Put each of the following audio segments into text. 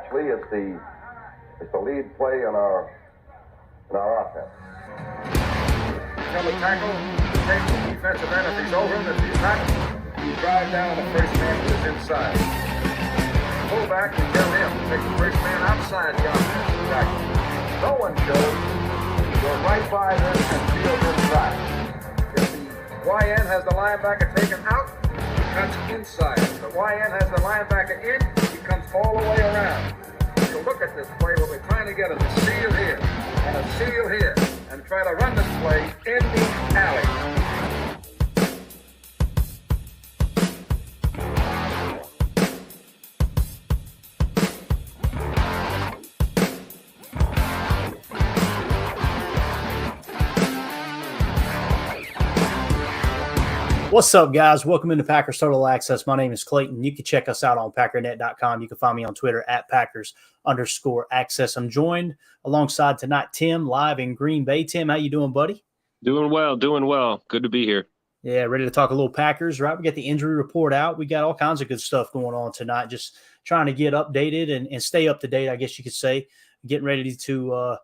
actually is the lead play in our offense. Double tackle, take the defensive end if he's over him. If he's not, you drive down the first man who is inside. Pull back and tell him to take the first man outside the offensive tackle. No one shows. Go right by them and field inside. If the YN has the linebacker taken out, he cuts inside. If the YN has the linebacker in, he comes all the way around. So look at this play. What we're trying to get is a seal here and a seal here, and try to run this play in the alley. What's up, guys? Welcome into Packers Total Access. My name is Clayton. You can check us out on packernet.com. You can find me on Twitter at Packers_access. I'm joined alongside tonight Tim, live in Green Bay. Tim, how you doing, buddy? Doing well. Good to be here. Yeah, ready to talk a little Packers, right? We got the injury report out. We got all kinds of good stuff going on tonight. Just trying to get updated and stay up to date, I guess you could say. Getting ready to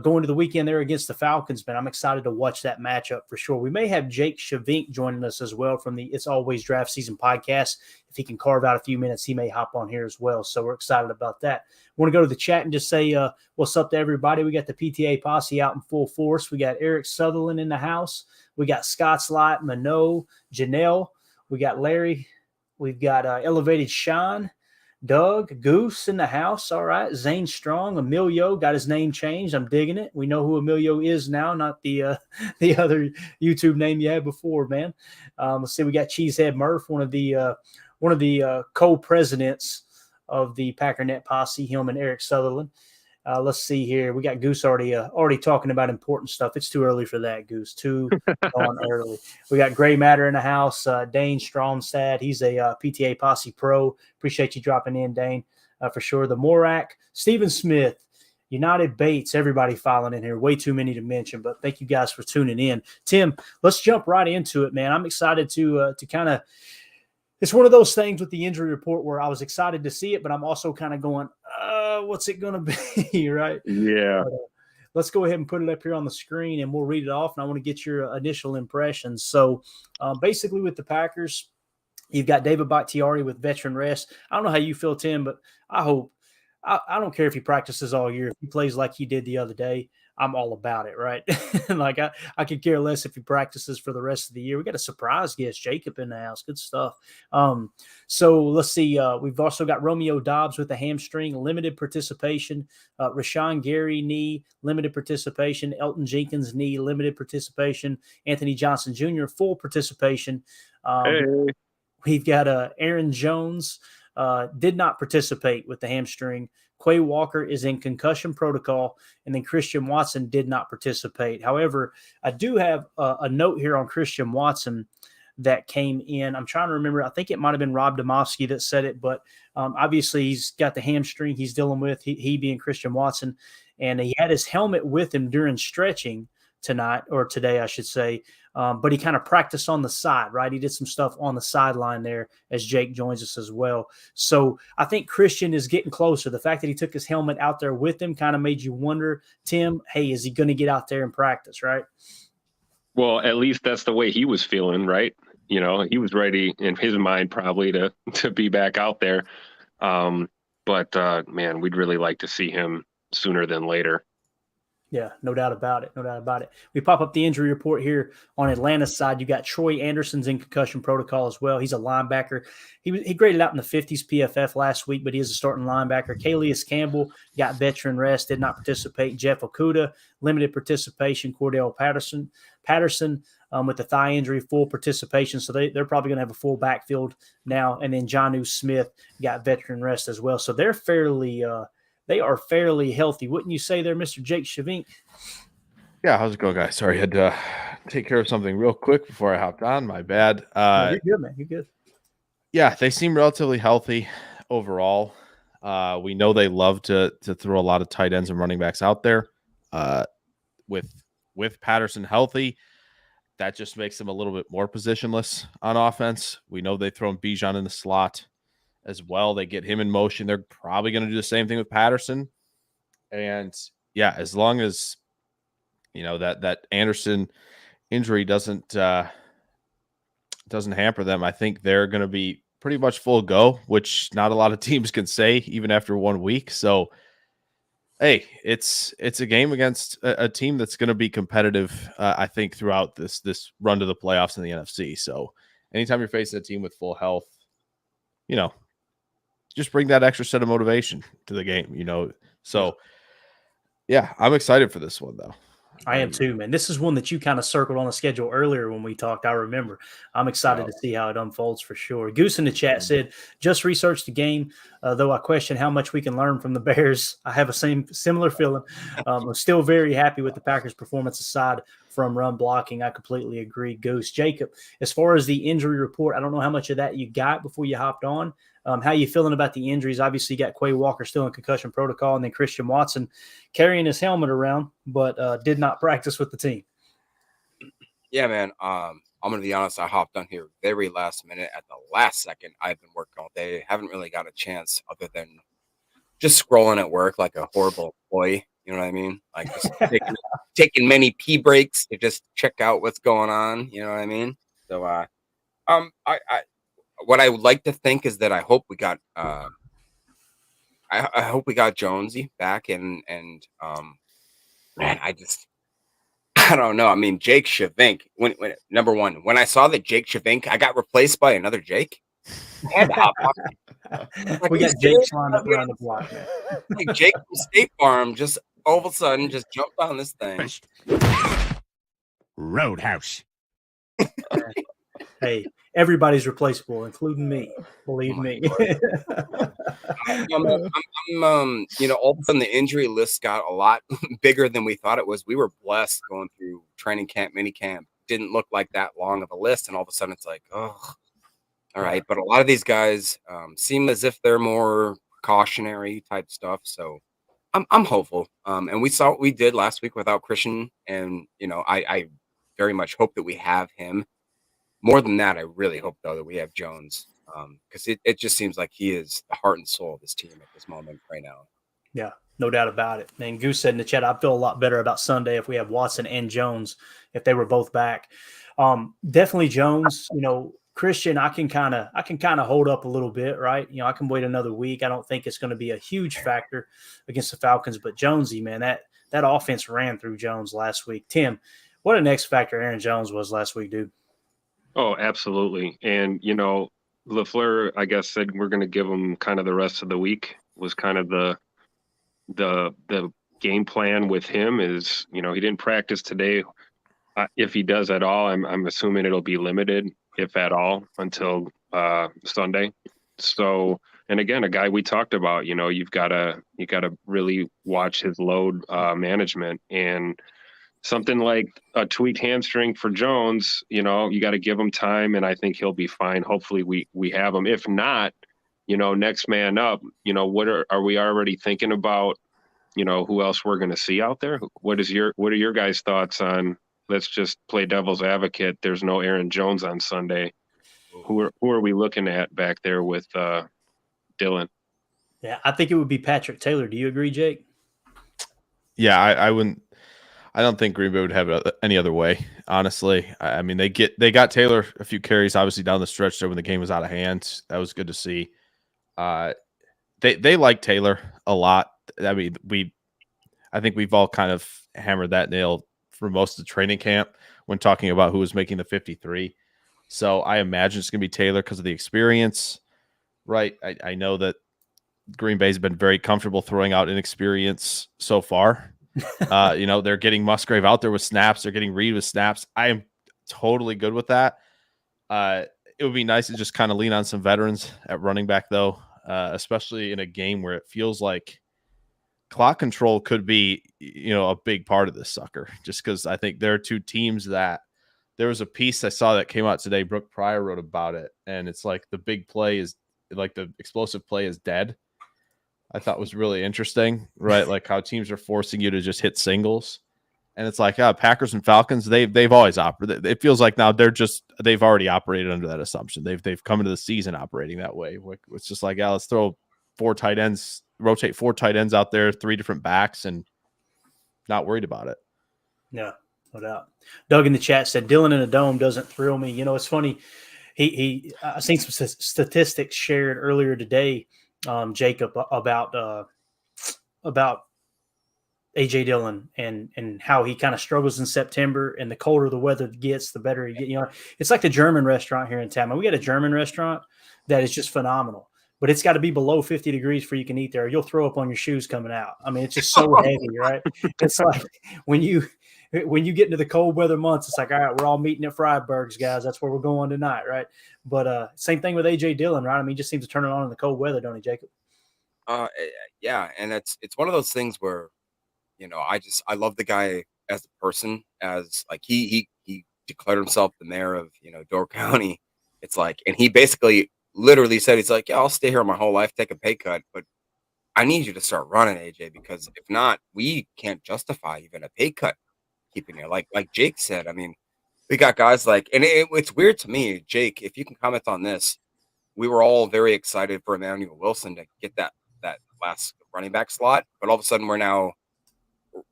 go into the weekend there against the Falcons, man. I'm excited to watch that matchup for sure. We may have Jake Shavink joining us as well from the It's Always Draft Season podcast. If he can carve out a few minutes, he may hop on here as well. So we're excited about that. Want to go to the chat and just say what's up to everybody. We got the PTA posse out in full force. We got Eric Sutherland in the house. We got Scott's Light, Minot, Janelle. We got Larry. We've got Elevated Sean. Doug, Goose in the house. All right. Zane Strong, Emilio got his name changed. I'm digging it. We know who Emilio is now, not the other YouTube name you had before, man. Let's see. We got Cheesehead Murph, one of the co-presidents of the Packernet posse, him and Eric Sutherland. Let's see here. We got Goose already talking about important stuff. It's too early for that, Goose. Too on early. We got Gray Matter in the house. Dane Stromstad. He's a PTA Posse Pro. Appreciate you dropping in, Dane, for sure. The Morak. Stephen Smith. United Bates. Everybody filing in here. Way too many to mention, but thank you guys for tuning in. Tim, let's jump right into it, man. I'm excited to kind of – it's one of those things with the injury report where I was excited to see it, but I'm also kind of going, what's it going to be, right? Yeah. But, let's go ahead and put it up here on the screen, and we'll read it off, and I want to get your initial impressions. So, basically with the Packers, you've got David Bakhtiari with veteran rest. I don't know how you feel, Tim, but I hope – I don't care if he practices all year. If he plays like he did the other day, I'm all about it, right? Like I could care less if he practices for the rest of the year. We got a surprise guest, Jacob, in the house. Good stuff. So let's see. We've also got Romeo Dobbs with a hamstring, limited participation. Rashan Gary, knee, limited participation. Elton Jenkins, knee, limited participation. Anthony Johnson Jr., full participation. We've got Aaron Jones, did not participate with the hamstring. Quay Walker is in concussion protocol, and then Christian Watson did not participate. However, I do have a note here on Christian Watson that came in. I'm trying to remember. I think it might have been Rob Domofsky that said it, but obviously he's got the hamstring he's dealing with, he being Christian Watson, and he had his helmet with him during stretching tonight, or today, I should say. But he kind of practiced on the side, right? He did some stuff on the sideline there as Jake joins us as well. So I think Christian is getting closer. The fact that he took his helmet out there with him kind of made you wonder, Tim, hey, is he going to get out there and practice, right? Well, at least that's the way he was feeling, right? You know, he was ready in his mind probably to be back out there. But man, we'd really like to see him sooner than later. Yeah, no doubt about it. No doubt about it. We pop up the injury report here on Atlanta's side. You got Troy Anderson's in concussion protocol as well. He's a linebacker. He graded out in the 50s PFF last week, but he is a starting linebacker. Calais Campbell got veteran rest, did not participate. Jeff Okuda, limited participation. Cordell Patterson with the thigh injury, full participation. So they're probably going to have a full backfield now. And then Jonnu Smith got veteran rest as well. So they're fairly they are fairly healthy. Wouldn't you say there, Mr. Jake Shavink? Yeah, how's it going, guys? Sorry, I had to take care of something real quick before I hopped on. My bad. No, you're good, man. You're good. Yeah, they seem relatively healthy overall. We know they love to throw a lot of tight ends and running backs out there. With Patterson healthy, that just makes them a little bit more positionless on offense. We know they throw Bijan in the slot as well. They get him in motion. They're probably going to do the same thing with Patterson. And yeah, as long as that Anderson injury doesn't hamper them, I think they're going to be pretty much full go, which not a lot of teams can say even after 1 week. So, hey, it's a game against a team that's going to be competitive, I think, throughout this run to the playoffs in the NFC. So, anytime you're facing a team with full health, just bring that extra set of motivation to the game. So, yeah, I'm excited for this one though. I am too, man. This is one that you kind of circled on the schedule earlier when we talked. I remember. I'm excited to see how it unfolds for sure. Goose in the chat said, just researched the game, though I question how much we can learn from the Bears. I have a similar feeling. I'm still very happy with the Packers' performance aside from run blocking. I completely agree, Goose. Jacob, as far as the injury report, I don't know how much of that you got before you hopped on. How you feeling about the injuries? Obviously, you got Quay Walker still in concussion protocol, and then Christian Watson carrying his helmet around, but did not practice with the team. Yeah, man. I'm going to be honest. I hopped on here very last minute at the last second. I've been working all day. Haven't really got a chance other than just scrolling at work like a horrible employee. You know what I mean? Like just taking many pee breaks to just check out what's going on. You know what I mean? So, what I would like to think is that I hope we got I hope we got Jonesy back and man, I don't know. I mean, Jake Shavink, when number one, when I saw that Jake Shavink, I got replaced by another Jake. I had to hop on. Like we got Jake's lined up around the block, man. Like Jake from State Farm just all of a sudden just jumped on this thing. Roadhouse. Hey, everybody's replaceable, including me. Believe me. I'm all of a sudden the injury list got a lot bigger than we thought it was. We were blessed going through training camp, mini camp. Didn't look like that long of a list, and all of a sudden it's like, oh, all right. But a lot of these guys seem as if they're more cautionary type stuff. So I'm hopeful. And we saw what we did last week without Christian, and I very much hope that we have him. More than that, I really hope, though, that we have Jones because it just seems like he is the heart and soul of this team at this moment right now. Yeah, no doubt about it. And Goose said in the chat, I feel a lot better about Sunday if we have Watson and Jones, if they were both back. Definitely Jones. Christian, I can kind of hold up a little bit, right? I can wait another week. I don't think it's going to be a huge factor against the Falcons, but Jonesy, man, that offense ran through Jones last week. Tim, what an X factor Aaron Jones was last week, dude. Oh, absolutely. And, LaFleur, I guess, said we're going to give him kind of the rest of the week was kind of the game plan with him is, he didn't practice today. If he does at all, I'm assuming it'll be limited, if at all, until Sunday. So, and again, a guy we talked about, you've got to really watch his load management, and something like a tweaked hamstring for Jones, you got to give him time, and I think he'll be fine. Hopefully we have him. If not, next man up, what are we already thinking about, who else we're going to see out there? What are your guys' thoughts on, let's just play devil's advocate, there's no Aaron Jones on Sunday. Who are we looking at back there with Dylan? Yeah, I think it would be Patrick Taylor. Do you agree, Jake? Yeah, I wouldn't. I don't think Green Bay would have it any other way, honestly. I mean, they got Taylor a few carries, obviously, down the stretch there when the game was out of hand. That was good to see. They like Taylor a lot. I mean, I think we've all kind of hammered that nail for most of the training camp when talking about who was making the 53. So I imagine it's going to be Taylor because of the experience, right? I know that Green Bay's been very comfortable throwing out inexperience so far. They're getting Musgrave out there with snaps. They're getting Reed with snaps. I am totally good with that. It would be nice to just kind of lean on some veterans at running back, though, especially in a game where it feels like clock control could be, a big part of this sucker, just because I think there are two teams that there was a piece I saw that came out today. Brooke Pryor wrote about it, and it's like the big play is like the explosive play is dead. I thought was really interesting, right? Like how teams are forcing you to just hit singles. And it's like, Packers and Falcons, they've always operated. It feels like now they've already operated under that assumption. They've come into the season operating that way. It's just like, let's throw 4 tight ends, rotate 4 tight ends out there, 3 different backs, and not worried about it. Yeah, no doubt. Doug in the chat said Dylan in a dome doesn't thrill me. It's funny. I seen some statistics shared earlier today, Jacob, about AJ Dillon and how he kind of struggles in September, and the colder the weather gets, the better he gets. It's like the German restaurant here in town. We got a German restaurant that is just phenomenal, but it's got to be below 50 degrees for you can eat there. Or you'll throw up on your shoes coming out. I mean, it's just so heavy, right? It's like when you get into the cold weather months, it's like, all right, we're all meeting at Freiburg's, guys. That's where we're going tonight, right? But same thing with AJ Dillon, right? I mean, he just seems to turn it on in the cold weather, don't he, Jacob? Yeah, and it's one of those things where, I love the guy as a person, as like he declared himself the mayor of, Door County. It's like, and he basically literally said, he's like, yeah, I'll stay here my whole life, take a pay cut, but I need you to start running, AJ, because if not, we can't justify even a pay cut keeping it. Like Jake said, I mean, we got guys like, and it's weird to me, Jake, if you can comment on this, we were all very excited for Emmanuel Wilson to get that last running back slot, but all of a sudden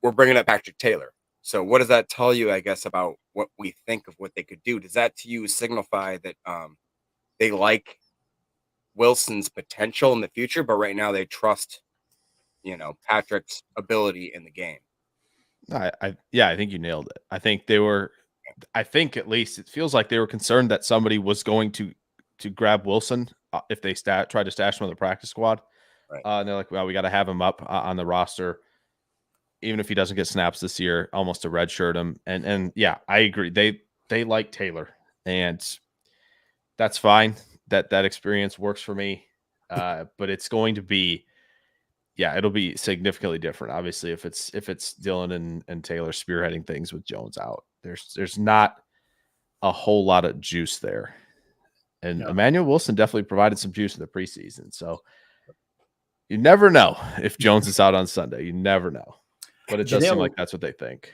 we're bringing up Patrick Taylor. So what does that tell you, I guess, about what we think of what they could do? Does that to you signify that they like Wilson's potential in the future, but right now they trust, Patrick's ability in the game? I think you nailed it. I think at least it feels like they were concerned that somebody was going to grab Wilson if they tried to stash him on the practice squad. Right. And they're like, well, we got to have him up on the roster, even if he doesn't get snaps this year, almost to redshirt him. And yeah, I agree. They like Taylor, and that's fine. That experience works for me. But it's going to be, it'll be significantly different. Obviously, if it's Dillon and Taylor spearheading things with Jones out, there's not a whole lot of juice there. And Emmanuel Wilson definitely provided some juice in the preseason. So you never know if Jones is out on Sunday. You never know. But it does seem like that's what they think.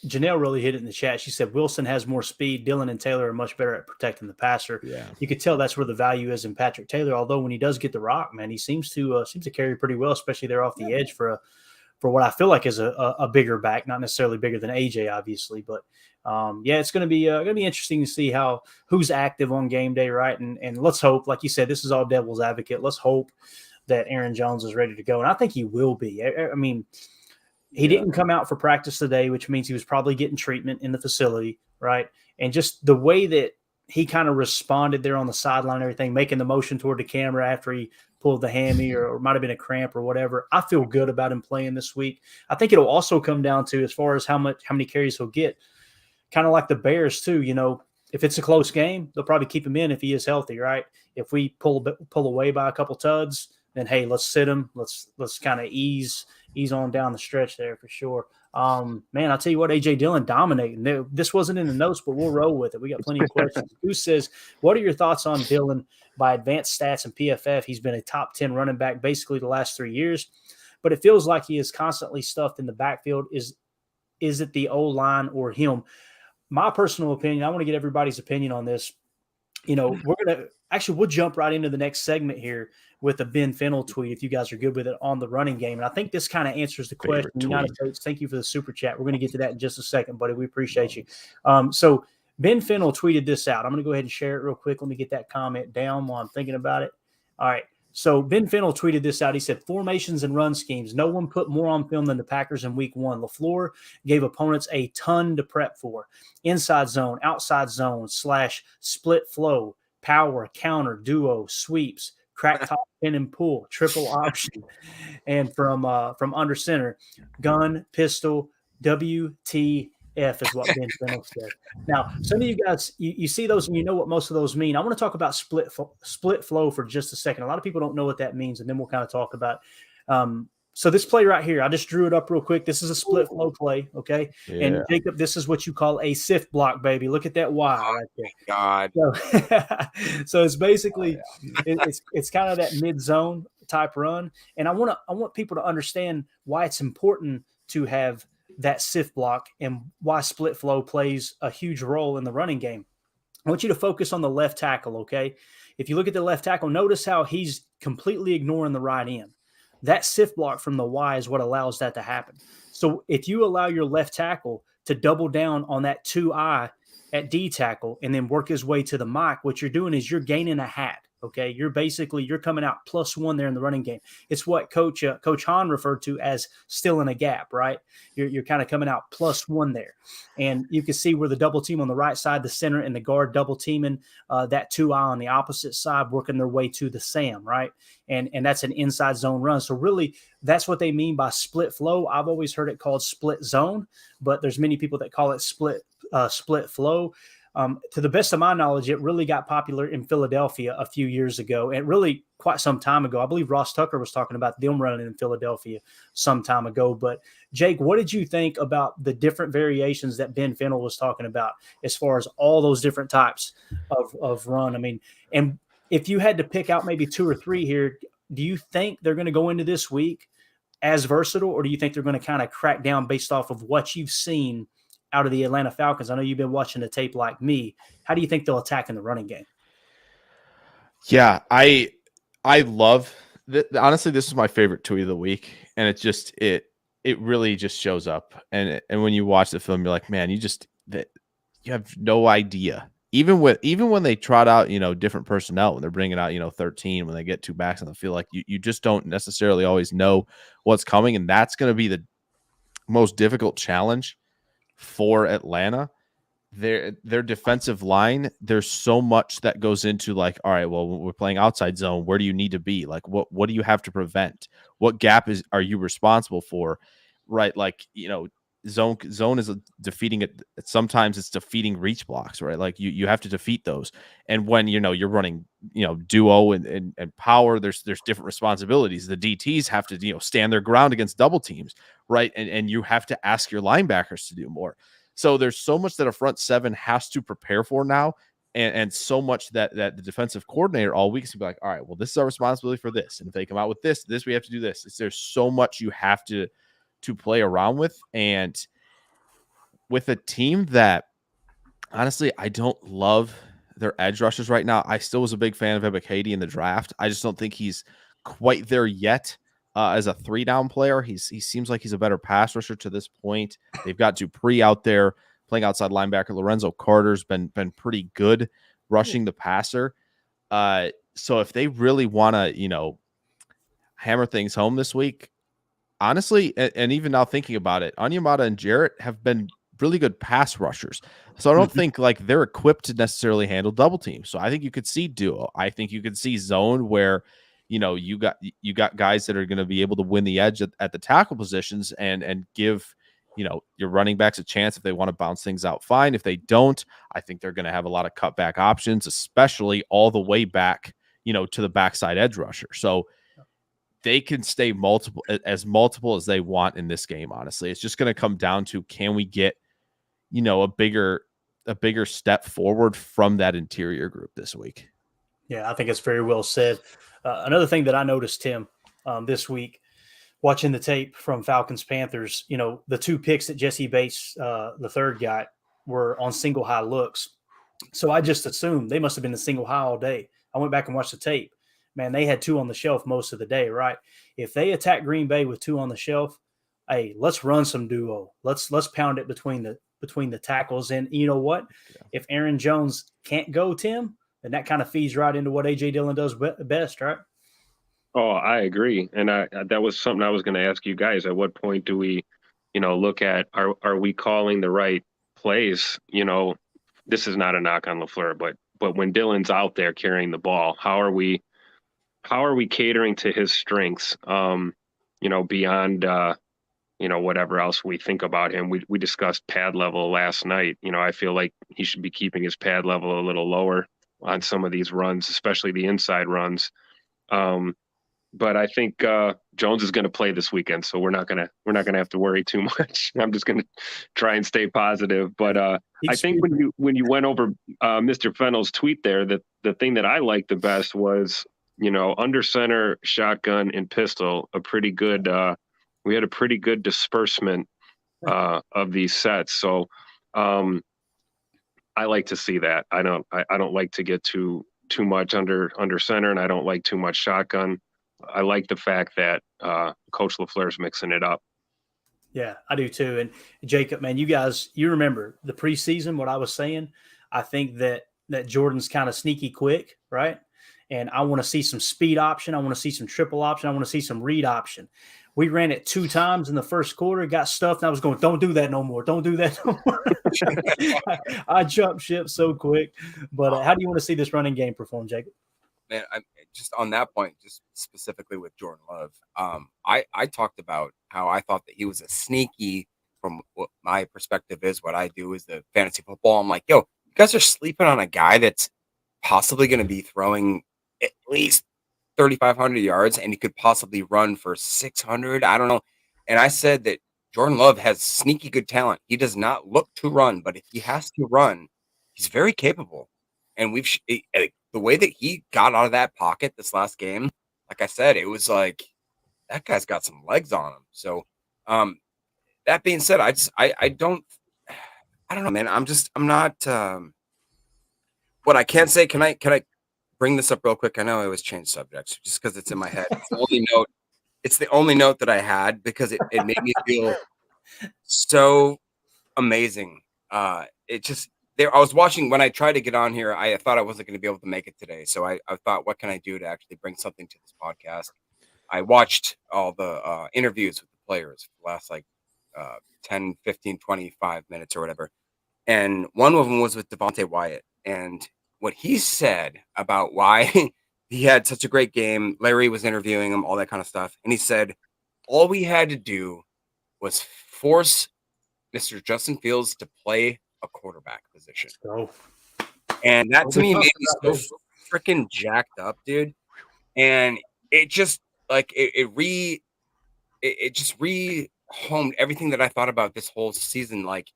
Janelle really hit it in the chat. She said Wilson has more speed. Dillon and Taylor are much better at protecting the passer. Yeah. You could tell that's where the value is in Patrick Taylor. Although when he does get the rock, man, he seems to carry pretty well, especially there off the edge for what I feel like is a bigger back, not necessarily bigger than AJ, obviously, but it's going to be interesting to see who's active on game day, right? And let's hope, like you said, this is all devil's advocate. Let's hope that Aaron Jones is ready to go, and I think he will be. I mean, he didn't come out for practice today, which means he was probably getting treatment in the facility, right? And just the way that he kind of responded there on the sideline and everything, making the motion toward the camera after he pulled the hammy or might have been a cramp or whatever. I feel good about him playing this week. I think it'll also come down to, as far as how many carries he'll get, kind of like the Bears too. If it's a close game, they'll probably keep him in if he is healthy, right? If we pull away by a couple tuds, then hey, let's sit him. Let's kind of ease on down the stretch there for sure. Man, I'll tell you what, AJ Dillon dominating. This wasn't in the notes, but we'll roll with it. We got plenty of questions. Who says, what are your thoughts on Dillon by advanced stats and PFF? He's been a top 10 running back basically the last 3 years, but it feels like he is constantly stuffed in the backfield. Is it the O-line or him? My personal opinion, I want to get everybody's opinion on this. We'll jump right into the next segment here with a Ben Fennell tweet, if you guys are good with it, on the running game. And I think this kind of answers the question. United States, thank you for the super chat. We're going to get to that in just a second, buddy. We appreciate you. So Ben Fennell tweeted this out. I'm going to go ahead and share it real quick. Let me get that comment down while I'm thinking about it. All right. So Ben Fennell tweeted this out. He said, formations and run schemes. No one put more on film than the Packers in week 1. LaFleur gave opponents a ton to prep for. Inside zone, outside zone, / split flow, power, counter, duo, sweeps, crack top, pin and pull, triple option. And from under center, gun, pistol, WTF is what Ben Fennell said. Now, some of you guys, you see those and you know what most of those mean. I want to talk about split flow for just a second. A lot of people don't know what that means, and then we'll kind of talk about so this play right here, I just drew it up real quick. This is a split flow play, okay? Yeah. And Jacob, this is what you call a sift block, baby. Look at that Y right there. God. So it's basically it's kind of that mid zone type run, and I want people to understand why it's important to have that SIF block and why split flow plays a huge role in the running game. I want you to focus on the left tackle, okay? If you look at the left tackle, notice how he's completely ignoring the right end. That SIF block from the Y is what allows that to happen. So if you allow your left tackle to double down on that 2I at D tackle and then work his way to the Mike, what you're doing is you're gaining a hat. Okay, you're coming out +1 there in the running game. It's what Coach Hahn referred to as still in a gap, right? You're kind of coming out +1 there, and you can see where the double team on the right side, the center and the guard double teaming that 2I on the opposite side, working their way to the Sam, right? And that's an inside zone run. So really, that's what they mean by split flow. I've always heard it called split zone, but there's many people that call it split flow. To the best of my knowledge, it really got popular in Philadelphia a few years ago, and really quite some time ago. I believe Ross Tucker was talking about them running in Philadelphia some time ago. But Jake, what did you think about the different variations that Ben Fennell was talking about as far as all those different types of run? I mean, and if you had to pick out maybe 2 or 3 here, do you think they're going to go into this week as versatile, or do you think they're going to kind of crack down based off of what you've seen out of the Atlanta Falcons? I know you've been watching the tape like me. How do you think they'll attack in the running game? Yeah, I love that. Honestly, this is my favorite tweet of the week, and it really just shows up. And when you watch the film, you're like, man, you have no idea. Even when they trot out, different personnel, when they're bringing out, 13, when they get 2 backs on the field, like you just don't necessarily always know what's coming, and that's going to be the most difficult challenge for Atlanta. Their defensive line, there's so much that goes into like, all right, well, we're playing outside zone. Where do you need to be? Like, what do you have to prevent? What gap are you responsible for? Right. Like, zone is defeating it. Sometimes it's defeating reach blocks, right? Like you have to defeat those. And when, you're running, duo and power, there's different responsibilities. The DTs have to, stand their ground against double teams, right? And you have to ask your linebackers to do more. So there's so much that a front seven has to prepare for now. And so much that the defensive coordinator all week is be like, all right, well, this is our responsibility for this. And if they come out with this, we have to do this. There's so much you have to play around with. And with a team that, honestly, I don't love their edge rushers right now. I still was a big fan of Ebiketie in the draft. I just don't think he's quite there yet as a 3-down player. He seems like he's a better pass rusher to this point. They've got Dupree out there playing outside linebacker. Lorenzo Carter's been pretty good rushing the passer. So if they really want to, hammer things home this week, honestly, and even now thinking about it, Onyemata and Jarrett have been really good pass rushers. So I don't think like they're equipped to necessarily handle double teams. So I think you could see duo. I think you could see zone where, you got guys that are going to be able to win the edge at the tackle positions and give, your running backs a chance if they want to bounce things out. Fine. If they don't, I think they're going to have a lot of cutback options, especially all the way back, to the backside edge rusher. So they can stay multiple as they want in this game. Honestly, it's just going to come down to, can we get, a bigger step forward from that interior group this week? Yeah, I think it's very well said. Another thing that I noticed, Tim, this week, watching the tape from Falcons Panthers, the 2 picks that Jesse Bates, the third got, were on single high looks. So I just assumed they must have been in single high all day. I went back and watched the tape. Man, they had 2 on the shelf most of the day, right? If they attack Green Bay with 2 on the shelf, hey, let's run some duo. Let's pound it between the tackles. And you know what? Yeah. If Aaron Jones can't go, Tim, then that kind of feeds right into what A.J. Dillon does best, right? Oh, I agree. And that was something I was going to ask you guys. At what point do we, look at, are we calling the right plays? This is not a knock on LaFleur, but when Dillon's out there carrying the ball, how are we catering to his strengths, beyond, whatever else we think about him. We discussed pad level last night. I feel like he should be keeping his pad level a little lower on some of these runs, especially the inside runs. But I think Jones is going to play this weekend, so we're not gonna have to worry too much. I'm just going to try and stay positive. But I think when you went over Mr. Fennell's tweet there, that the thing that I liked the best was, under center, shotgun, and pistol, a pretty good. We had a pretty good disbursement of these sets. So I like to see that. I don't like to get too much under center, and I don't like too much shotgun. I like the fact that Coach LaFleur's mixing it up. Yeah, I do too. And Jacob, man, you remember the preseason, what I was saying? I think that Jordan's kind of sneaky quick, right? And I want to see some speed option. I want to see some triple option. I want to see some read option. We ran it 2 times in the first quarter, got stuffed, and I was going, don't do that no more. Don't do that no more. I jumped ship so quick. But how do you want to see this running game perform, Jacob? Man, I'm just on that point, just specifically with Jordan Love. I talked about how I thought that he was a sneaky, from what my perspective is, what I do is the fantasy football. I'm like, yo, you guys are sleeping on a guy that's possibly going to be throwing at least 3,500 yards, and he could possibly run for 600. I don't know. And I said that Jordan Love has sneaky good talent. He does not look to run, but if he has to run, he's very capable. And the way that he got out of that pocket this last game, like I said, it was like that guy's got some legs on him. So, that being said, I don't know, man. I'm not. What I can say, can I bring this up real quick? I know I always change subjects just because it's in my head. It's the only note that I had because it made me feel so amazing. It just. I was watching when I tried to get on here. I thought I wasn't going to be able to make it today. So I thought, what can I do to actually bring something to this podcast? I watched all the interviews with the players for the last 10, 15, 25 minutes or whatever. And one of them was with Devontae Wyatt. And what he said about why he had such a great game, Larry was interviewing him, all that kind of stuff. And he said, all we had to do was force Mr. Justin Fields to play a quarterback position. And that to me made me so freaking jacked up, dude. And it just it just re-homed everything that I thought about this whole season. Like,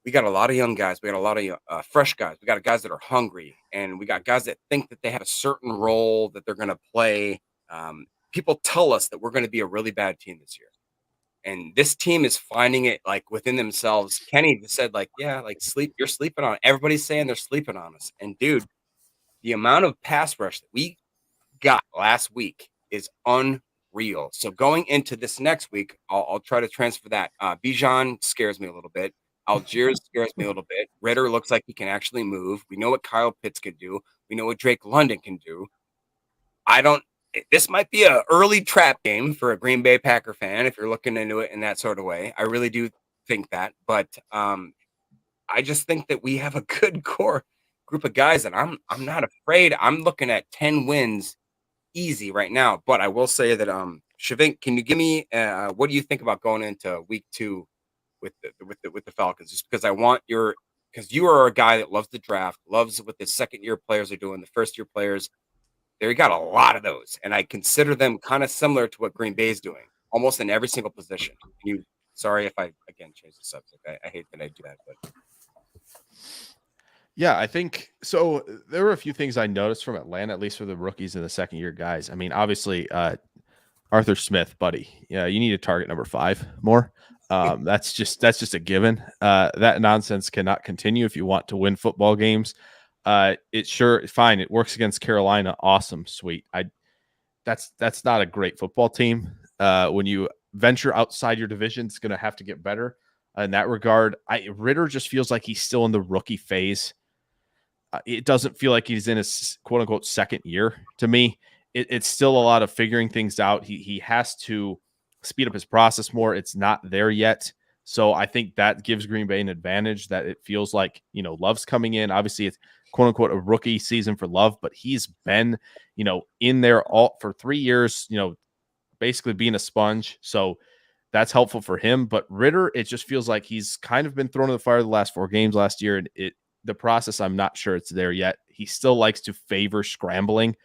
we got a lot of young guys, we got a lot of fresh guys, we got guys that are hungry, and we got guys that think that they have a certain role that they're going to play. People tell us that we're going to be a really bad team this year. And this team is finding it within themselves. Kenny said, you're sleeping on it. Everybody's saying they're sleeping on us. And dude, the amount of pass rush that we got last week is unreal. So going into this next week, I'll try to transfer that. Bijan scares me a little bit. Algiers scares me a little bit. Ritter looks like he can actually move. We know what Kyle Pitts can do. We know what Drake London can do. This might be an early trap game for a Green Bay Packer fan if you're looking into it in that sort of way. I really do think that. But I just think that we have a good core group of guys, and I'm not afraid. I'm looking at 10 wins easy right now. But I will say that Shavink, can you give me what do you think about going into week 2 with the Falcons? Just because because you are a guy that loves the draft, loves what the second-year players are doing, the first-year players. They got a lot of those, and I consider them kind of similar to what Green Bay is doing, almost in every single position. Sorry if I, again, change the subject. I hate that I do that, but. Yeah, I think so. There were a few things I noticed from Atlanta, at least for the rookies and the second-year guys. I mean, obviously, Arthur Smith, buddy, yeah, you need to target number 5 more. That's just a given. That nonsense cannot continue if you want to win football games. It's fine. It works against Carolina. Awesome. Sweet. That's not a great football team. When you venture outside your division, it's going to have to get better in that regard. Ritter just feels like he's still in the rookie phase. It doesn't feel like he's in his quote unquote second year to me. It's still a lot of figuring things out. He has to speed up his process more. It's not there yet. So I think that gives Green Bay an advantage that it feels like, Love's coming in. Obviously, it's quote unquote a rookie season for Love, but he's been, in there all for 3 years, basically being a sponge. So that's helpful for him. But Ritter, it just feels like he's kind of been thrown in the fire the last 4 games last year. And the process, I'm not sure it's there yet. He still likes to favor scrambling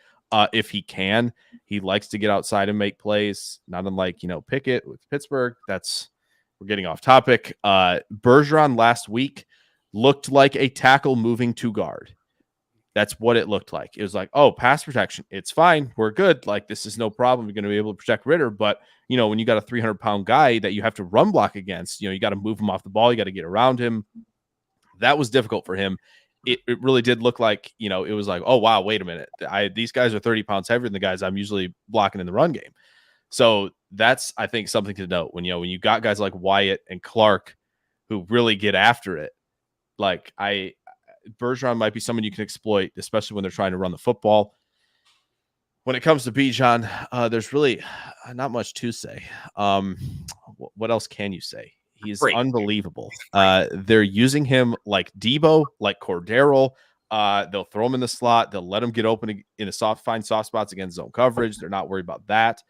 if he can. He likes to get outside and make plays, not unlike, Pickett with Pittsburgh. We're getting off topic. Bergeron last week looked like a tackle moving to guard. That's what it looked like. It was like, oh, pass protection, it's fine, we're good. Like, this is no problem. You're going to be able to protect Ritter. But, you know, when you got a 300-pound guy that you have to run block against, you know, you got to move him off the ball. You got to get around him. That was difficult for him. It really did look like, you know, it was like, oh, wow, wait a minute. These guys are 30 pounds heavier than the guys I'm usually blocking in the run game. So that's, I think, something to note when, you know, when you got guys like Wyatt and Clark who really get after it. Like, Bergeron might be someone you can exploit, especially when they're trying to run the football. When it comes to Bijan, there's really not much to say. What else can you say? He's unbelievable. They're using him like Debo, like Cordero. They'll throw him in the slot. They'll let him get open in the find soft spots against zone coverage. They're not worried about that.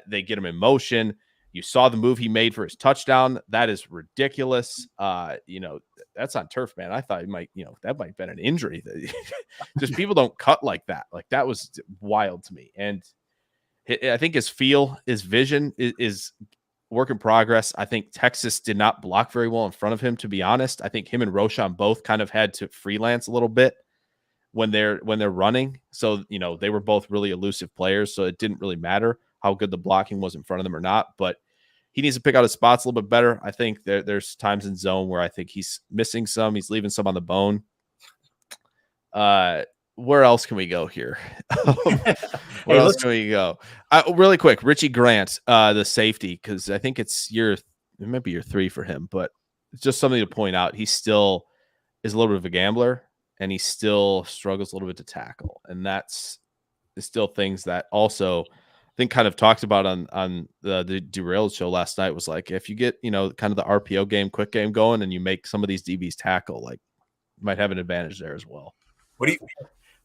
They get him in motion. You saw the move he made for his touchdown. That is ridiculous. You know, that's on turf, man. I thought it might, you know, that might have been an injury. Just people don't cut like that. Like, that was wild to me. And I think his vision is work in progress. I think Texas did not block very well in front of him, to be honest. I think him and Rashan both kind of had to freelance a little bit when they're running. So, you know, they were both really elusive players. So it didn't really matter how good the blocking was in front of them or not. But he needs to pick out his spots a little bit better. I think there's times in zone where I think he's missing some. He's leaving some on the bone. Where else can we go here? Where else can we go? Really quick, Richie Grant, the safety, because I think it might be year 3 for him, but it's just something to point out. He still is a little bit of a gambler, and he still struggles a little bit to tackle. And that's still things that also I think kind of talked about on the Derailed show last night, was like, if you get, you know, kind of the RPO game, quick game going, and you make some of these DBs tackle, like, you might have an advantage there as well.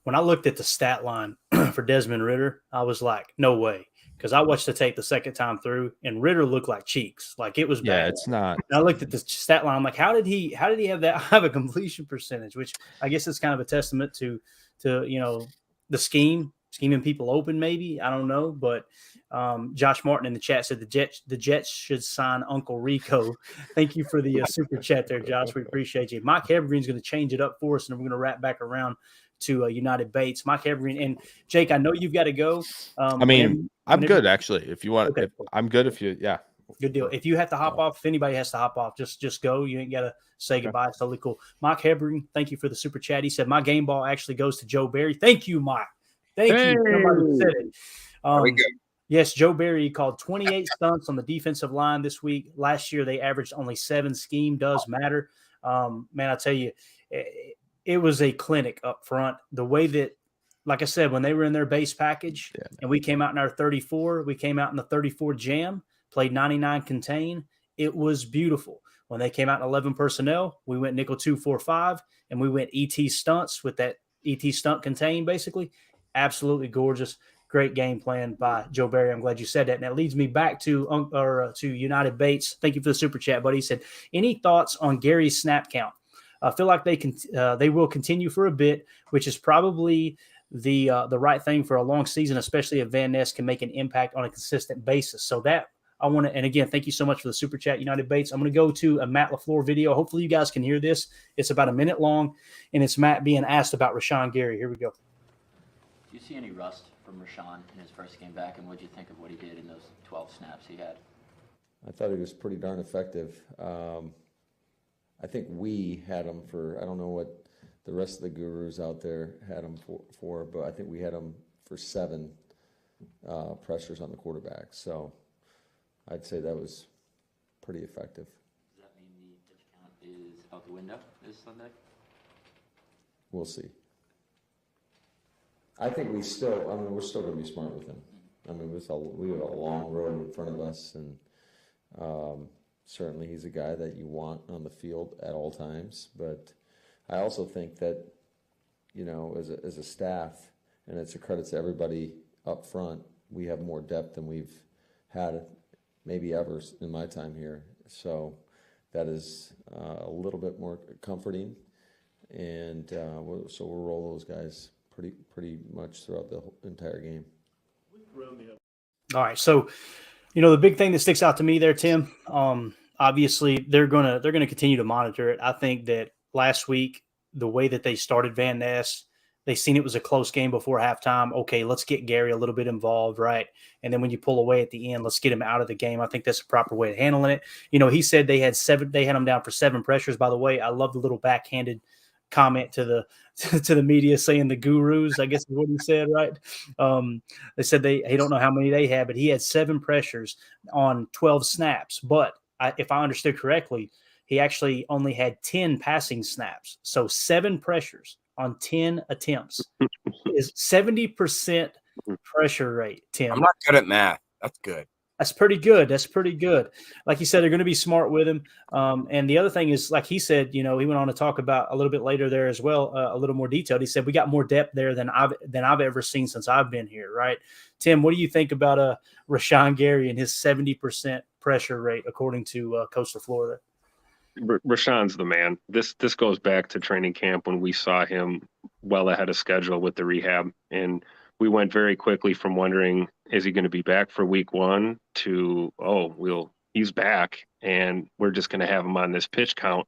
When I looked at the stat line for Desmond Ritter, I was like, no way. Because I watched the tape the second time through, and Ritter looked like cheeks. Like, it was bad. Yeah, it's not. And I looked at the stat line. I'm like, how did he have that high of a completion percentage? Which I guess is kind of a testament to you know, the scheming people open, maybe. I don't know. But Josh Martin in the chat said the Jets should sign Uncle Rico. Thank you for the super chat there, Josh. We appreciate you. Mike Evergreen's going to change it up for us, and we're going to wrap back around to United Bates. Mike Evergreen and Jake, I know you've got to go. I mean, I'm good, actually. If you want, okay. I'm good. If you, yeah. Good deal. If you have to hop off, if anybody has to hop off, just go. You ain't got to say goodbye. It's totally cool. Mike Evergreen, thank you for the super chat. He said, my game ball actually goes to Joe Barry. Thank you, Mike. Thank you. Somebody said it. Yes, Joe Barry called 28 stunts on the defensive line this week. Last year, they averaged only 7. Scheme does matter. Man, I tell you, it was a clinic up front. The way that, like I said, when they were in their base package and we came out in our 34, we came out in the 34 jam, played 99 contain. It was beautiful. When they came out in 11 personnel, we went nickel 2-4-5, and we went ET stunts with that ET stunt contain, basically. Absolutely gorgeous. Great game plan by Joe Barry. I'm glad you said that. And that leads me back to United Bates. Thank you for the super chat, buddy. He said, any thoughts on Gary's snap count? I feel like they will continue for a bit, which is probably the right thing for a long season, especially if Van Ness can make an impact on a consistent basis. So that I want to, and again, thank you so much for the super chat, United Bates. I'm going to go to a Matt LaFleur video. Hopefully you guys can hear this. It's about a minute long, and it's Matt being asked about Rashan Gary. Here we go. Do you see any rust from Rashan in his first game back, and what do you think of what he did in those 12 snaps he had? I thought he was pretty darn effective. I think we had him for, I don't know what the rest of the gurus out there had him for, but I think we had him for 7 pressures on the quarterback. So I'd say that was pretty effective. Does that mean the pitch count is out the window this Sunday? We'll see. I think we're still going to be smart with him. I mean, we have a long road in front of us, and certainly he's a guy that you want on the field at all times. But I also think that, you know, as a staff, and it's a credit to everybody up front, we have more depth than we've had maybe ever in my time here. So that is a little bit more comforting, and so we'll roll those guys pretty much throughout the entire game. All right, so you know the big thing that sticks out to me there, Tim. Obviously, they're gonna continue to monitor it. I think that last week the way that they started Van Ness, They seen it was a close game before halftime. Okay, let's get Gary a little bit involved, right? And then when you pull away at the end, let's get him out of the game. I think that's a proper way of handling it. He said they had him down for 7 pressures. By the way, I love the little backhanded comment to the media saying the gurus, I guess is what he said, right? They said he don't know how many they had, but he had 7 pressures on 12 snaps. But if I understood correctly, he actually only had 10 passing snaps. So 7 pressures on 10 attempts is 70% pressure rate, Tim. I'm not good at math. That's good. That's pretty good. Like you said, they're going to be smart with him. And the other thing is, like he said, he went on to talk about a little bit later there as well, a little more detailed. He said, we got more depth there than I've ever seen since I've been here. Right. Tim, what do you think about Rashan Gary and his 70% pressure rate, according to Coastal Florida? Rashan's the man. This goes back to training camp when we saw him well ahead of schedule with the rehab, and we went very quickly from wondering, is he going to be back for week 1 to, he's back and we're just going to have him on this pitch count.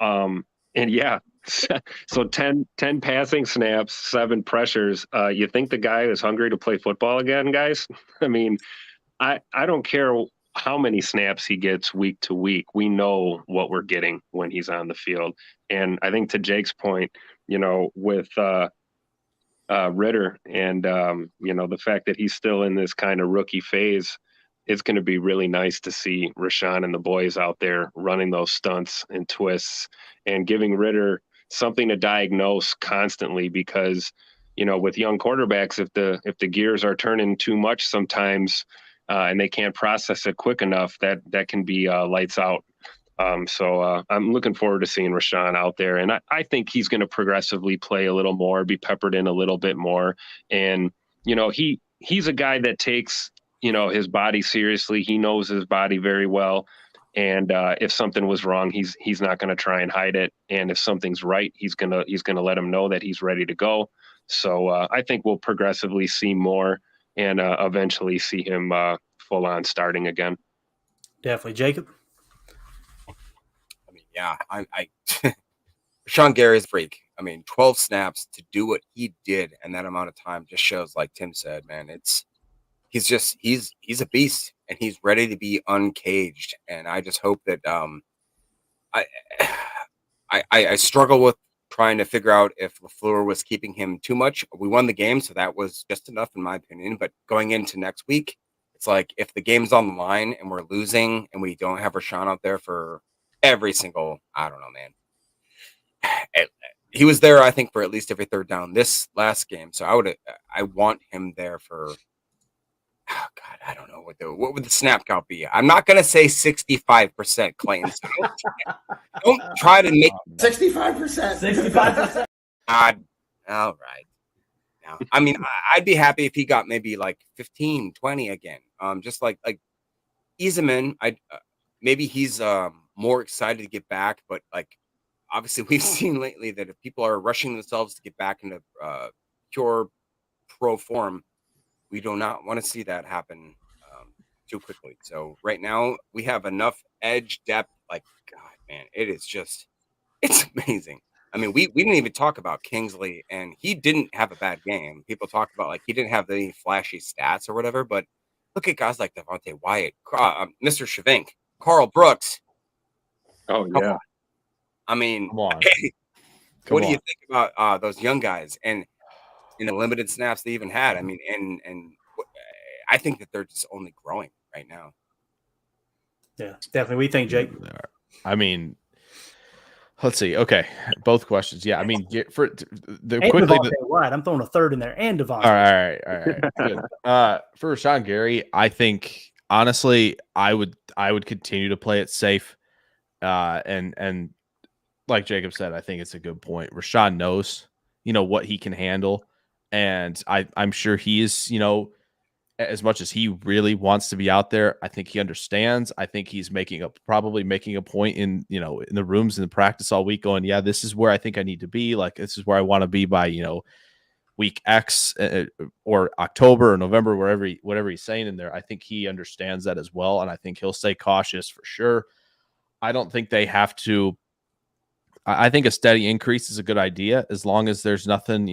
And yeah, so 10 passing snaps, 7 pressures. You think the guy is hungry to play football again, guys? I mean, I don't care how many snaps he gets week to week. We know what we're getting when he's on the field. And I think to Jake's point, with Ritter and, the fact that he's still in this kind of rookie phase, it's going to be really nice to see Rashan and the boys out there running those stunts and twists and giving Ritter something to diagnose constantly, because, with young quarterbacks, if the gears are turning too much sometimes, and they can't process it quick enough, that can be lights out. So I'm looking forward to seeing Rashan out there. And I think he's going to progressively play a little more, be peppered in a little bit more. And, he's a guy that takes, his body seriously. He knows his body very well. And if something was wrong, he's not going to try and hide it. And if something's right, he's going to let him know that he's ready to go. So I think we'll progressively see more and eventually see him full on starting again. Definitely. Jacob? I mean, yeah, I Rashan Gary's freak. I mean, 12 snaps to do what he did in that amount of time just shows, like Tim said, man, he's a beast and he's ready to be uncaged. And I just hope that I struggle with trying to figure out if LaFleur was keeping him too much. We won the game, so that was just enough in my opinion. But going into next week, it's like if the game's on the line and we're losing and we don't have Rashan out there for every single, I don't know, man. He was there, I think, for at least every third down this last game. So I want him there for, oh God, I don't know what would the snap count be? I'm not gonna say 65%, Clayton. So don't try to make 65%. 65%. All right. Now, I mean, I'd be happy if he got maybe like 15, 20 again. Just like ease him in. Maybe he's more excited to get back, but like obviously we've seen lately that if people are rushing themselves to get back into pure pro form, we do not want to see that happen too quickly. So right now we have enough edge depth. Like, God, man, it's amazing. I mean, we didn't even talk about Kingsley, and he didn't have a bad game. People talk about like he didn't have any flashy stats or whatever, but look at guys like Devontae Wyatt, Mr. Shavink, Carl Brooks. Oh yeah. I mean, Come on. What do you think about those young guys and limited snaps they even had? I mean, and I think that they're just only growing right now. Yeah, definitely. We think, Jake. I mean, let's see. Okay, both questions. Yeah, I mean, for the And quickly. Devontae White. I'm throwing a third in there, and Devontae. All right. Good. For Rashan Gary, I think honestly, I would continue to play it safe. And like Jacob said, I think it's a good point. Rashan knows, what he can handle, and I'm sure he is, as much as he really wants to be out there, I think he understands. I think he's probably making a point in the rooms in the practice all week, going, yeah, this is where I think I need to be. Like, this is where I want to be by week X or October or November, whatever he's saying in there. I think he understands that as well, and I think he'll stay cautious for sure. I don't think they have to I think a steady increase is a good idea as long as there's nothing,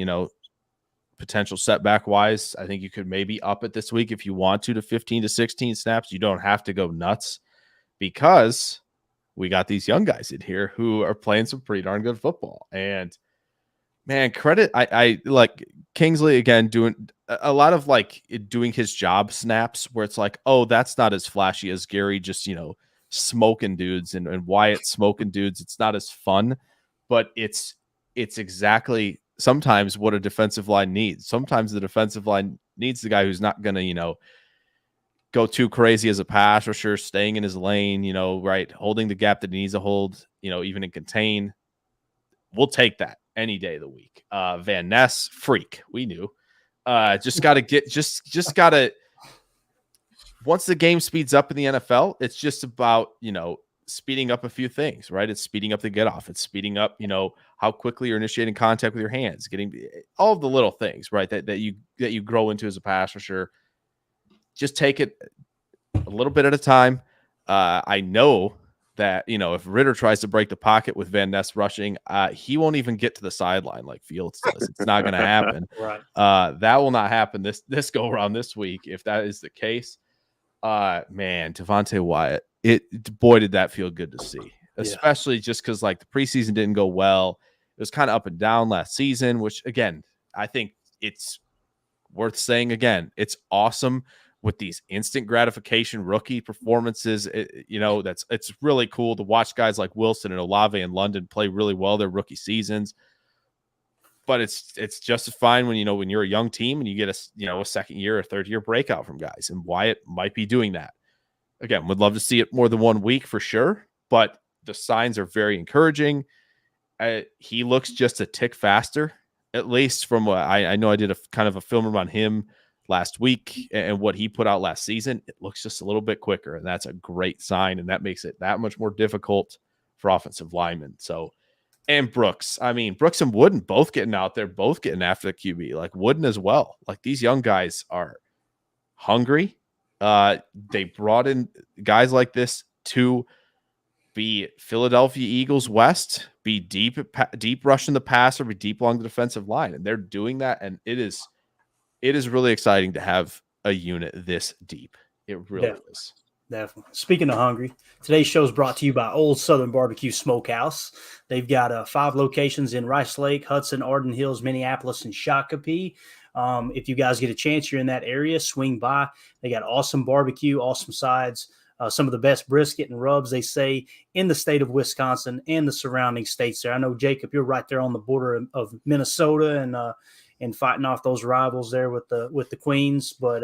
potential setback wise. I think you could maybe up it this week if you want to 15 to 16 snaps. You don't have to go nuts because we got these young guys in here who are playing some pretty darn good football. And man, credit. I like Kingsley again doing a lot of like doing his job snaps where it's like, oh, that's not as flashy as Gary just, smoking dudes and Wyatt smoking dudes. It's not as fun, but it's exactly sometimes what a defensive line needs. Sometimes the defensive line needs the guy who's not going to, go too crazy as a pass rusher, staying in his lane, right, holding the gap that he needs to hold, even in contain. We'll take that any day of the week. Van Ness, freak. We knew. Just got to get, just got to, once the game speeds up in the NFL, it's just about, speeding up a few things, right? It's speeding up the get off. It's speeding up, how quickly you're initiating contact with your hands, getting all of the little things, right? That you grow into as a pass rusher. Just take it a little bit at a time. I know that, if Ritter tries to break the pocket with Van Ness rushing, he won't even get to the sideline like Fields does. It's not going to happen. Right. That will not happen this go around this week. If that is the case, man, Devontae Wyatt, boy, did that feel good to see, especially just because like the preseason didn't go well. It was kind of up and down last season, which again, I think it's worth saying again, it's awesome with these instant gratification rookie performances. It's really cool to watch guys like Wilson and Olave and London play really well their rookie seasons. But it's just as fine when when you're a young team and you get a second year or third year breakout from guys, and Wyatt might be doing that. Again, would love to see it more than 1 week for sure, but the signs are very encouraging. He looks just a tick faster, at least from what I know. I did a kind of a film on him last week and what he put out last season. It looks just a little bit quicker, and that's a great sign, and that makes it that much more difficult for offensive linemen. So, and Brooks and Wooden both getting out there, both getting after the QB, like Wooden as well. Like these young guys are hungry. They brought in guys like this to be Philadelphia Eagles West, be deep rushing the passer, be deep along the defensive line, and they're doing that. And it is really exciting to have a unit this deep. It really is. Definitely. Speaking of hungry, today's show is brought to you by Old Southern Barbecue Smokehouse. They've got 5 locations in Rice Lake, Hudson, Arden Hills, Minneapolis, and Shakopee. If you guys get a chance, you're in that area, swing by. They got awesome barbecue, awesome sides, some of the best brisket and rubs, they say, in the state of Wisconsin and the surrounding states there. I know, Jacob, you're right there on the border of Minnesota and fighting off those rivals there with the Queens. But,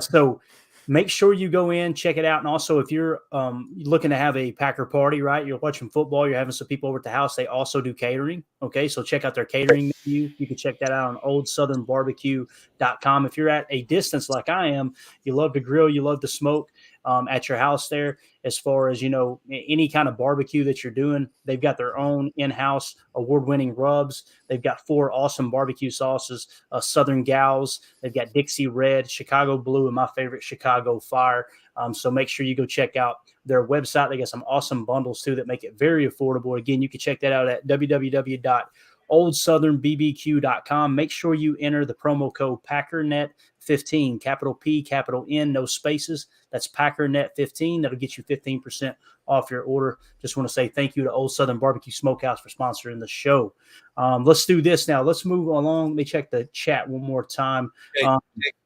so make sure you go in, check it out. And also, if you're looking to have a Packer party, right, you're watching football, you're having some people over at the house, they also do catering. Okay, so check out their catering menu. You can check that out on oldsouthernbarbecue.com. If you're at a distance like I am, you love to grill, you love to smoke at your house there. As far as, any kind of barbecue that you're doing, they've got their own in-house award-winning rubs. They've got 4 awesome barbecue sauces, Southern Gals. They've got Dixie Red, Chicago Blue, and my favorite, Chicago Fire. So make sure you go check out their website. They got some awesome bundles, too, that make it very affordable. Again, you can check that out at www.oldsouthernbbq.com. Make sure you enter the promo code PACKERNET15, capital P, capital N, no spaces. That's PACKERNET15. That'll get you 15% off your order. Just want to say thank you to Old Southern Barbecue Smokehouse for sponsoring the show. Let's do this now. Let's move along. Let me check the chat one more time. Jake,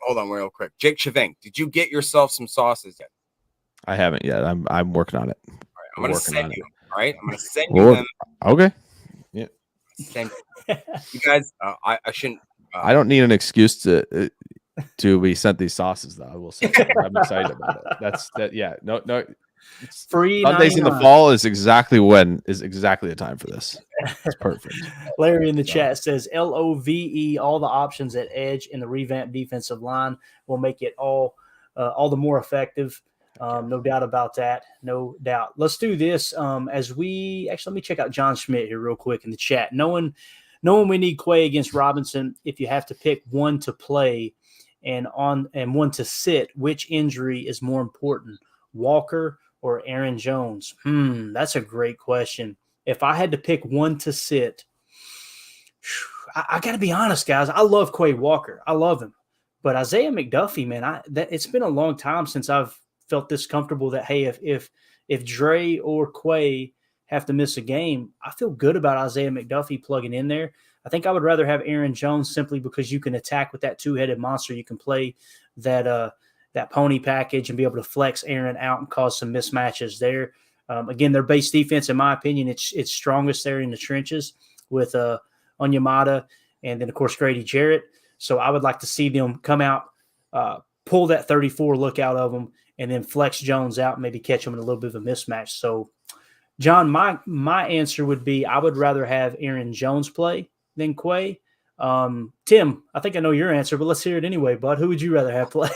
hold on real quick. Jake Chavink, did you get yourself some sauces yet? I haven't yet. I'm working on it. All right, I'm going to send you them. All right, I'm going to send you them. Okay. Yeah. Send you guys. I shouldn't. I don't need an excuse to be sent these sauces, though. I will say I'm excited about it. Yeah. No. It's free Sundays in the fall is exactly the time for this. It's perfect. Larry in the chat says LOVE, all the options at edge in the revamped defensive line will make it all the more effective. No doubt about that. No doubt. Let's do this. Let me check out John Schmidt here real quick in the chat. Knowing we need Quay against Robinson, if you have to pick one to play and one to sit, which injury is more important, Walker or Aaron Jones? That's a great question. if I had to pick one to sit, I got to be honest, guys. I love Quay Walker. I love him. But Isaiah McDuffie, man, it's been a long time since I've felt this comfortable that, hey, if Dre or Quay have to miss a game, I feel good about Isaiah McDuffie plugging in there. I think I would rather have Aaron Jones simply because you can attack with that two-headed monster. You can play that pony package and be able to flex Aaron out and cause some mismatches there. Again, their base defense, in my opinion, it's strongest there in the trenches with Onyemata and then, of course, Grady Jarrett. So I would like to see them come out, pull that 34 look out of them, and then flex Jones out and maybe catch him in a little bit of a mismatch. So, John, my answer would be I would rather have Aaron Jones play than Quay. Tim, I think I know your answer, but let's hear it anyway, bud. Who would you rather have play?